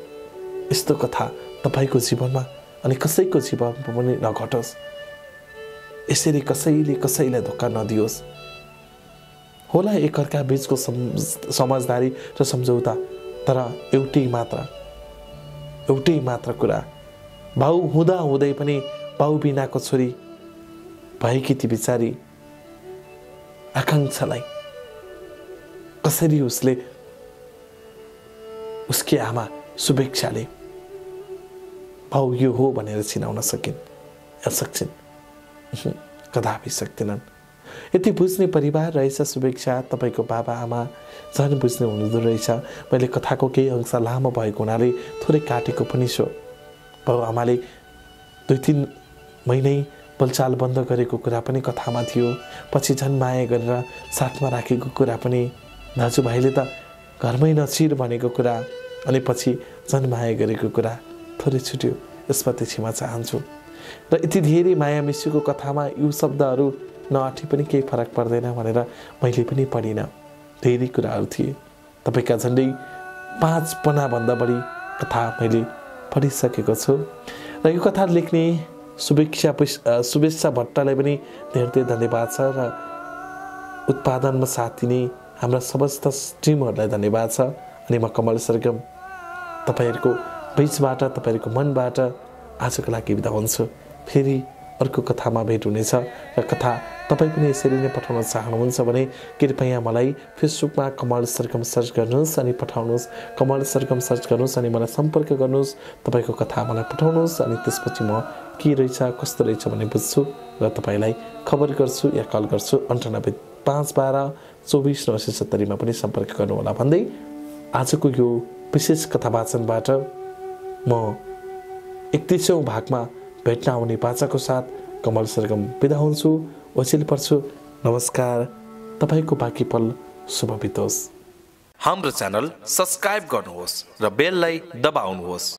यस्तो कथा तपाईँको जीवनमा अनि कसैको जीवनमा पनि नघटोस्। यसरी कसैले कसैलाई धोका नदियोस्। होला एकअर्का बीचको समझदारी र सम्झौता, तर एउटै मात्र कुरा, भाउ हुँदा हुँदै पनि भाउ बिनाको छोरी भएकी ती बिचारी आकाङ्क्षालाई कसरी उसकी आमा शुभेच्छाले भाउ यो हो भनेर चिनाउन सक्छिन्? कदापि सक्दैनन्। यति बुझ्ने परिवार रहेछ शुभेच्छा, तपाईँको बाबा आमा झन् बुझ्ने हुनुहुँदो रहेछ। मैले कथाको केही अंश लामो भएको हुनाले थोरै काटेको पनि छु। बाबु आमाले 2-3 महिनै बोलचाल बन्द गरेको कुरा पनि कथामा थियो। पछि झन् माया गरेर साथमा राखेको कुरा पनि, दाजुभाइले त घरमै नचिर भनेको कुरा, अनि पछि झन् माया गरेको कुरा थोरै छुट्यो। यसप्रति क्षमा चाहन्छु। र यति धेरै माया मिसिएको कथामा यो शब्दहरू नअठी पनि केही फरक पर्दैन भनेर मैले पनि पढिनँ। धेरै कुराहरू थिए। तपाईँका झन्डै 5 पन्नाभन्दा बढी कथा मैले पढिसकेको छु। र यो कथा लेख्ने शुभेच्छा भट्टलाई पनि धेरै धन्यवाद छ, र उत्पादनमा साथ दिने हाम्रा समस्त टिमहरूलाई धन्यवाद छ। अनि म कमल सरगम तपाईँहरूको बीचबाट, तपाईँहरूको मनबाट आजको लागि बिदा हुन्छु। फेरि अर्को कथामा भेट हुनेछ। र कथा तपाईँ पनि यसरी नै पठाउन चाहनुहुन्छ भने कृपया मलाई फेसबुकमा कमल सरगम सर्च गर्नुहोस् अनि पठाउनुहोस्। कमल सरगम सर्च गर्नुहोस् अनि मलाई सम्पर्क गर्नुहोस्। तपाईँको कथा मलाई पठाउनुहोस्, अनि त्यसपछि म के रहेछ कस्तो रहेछ भन्ने बुझ्छु र तपाईँलाई खबर गर्छु या कल गर्छु। 98 512 24 970 मा पनि सम्पर्क गर्नुहोला भन्दै आजको यो विशेष कथा वाचनबाट म 31औं भागमा भेट्न आउने बाचाको साथ कमल सरगम बिदा हुन्छु, ओछिल पर्छु। नमस्कार। तपाईको बाँकी पल शुभ बितोस्। हाम्रो च्यानल सब्स्क्राइब गर्नुहोस् र बेललाई दबाउनुहोस्।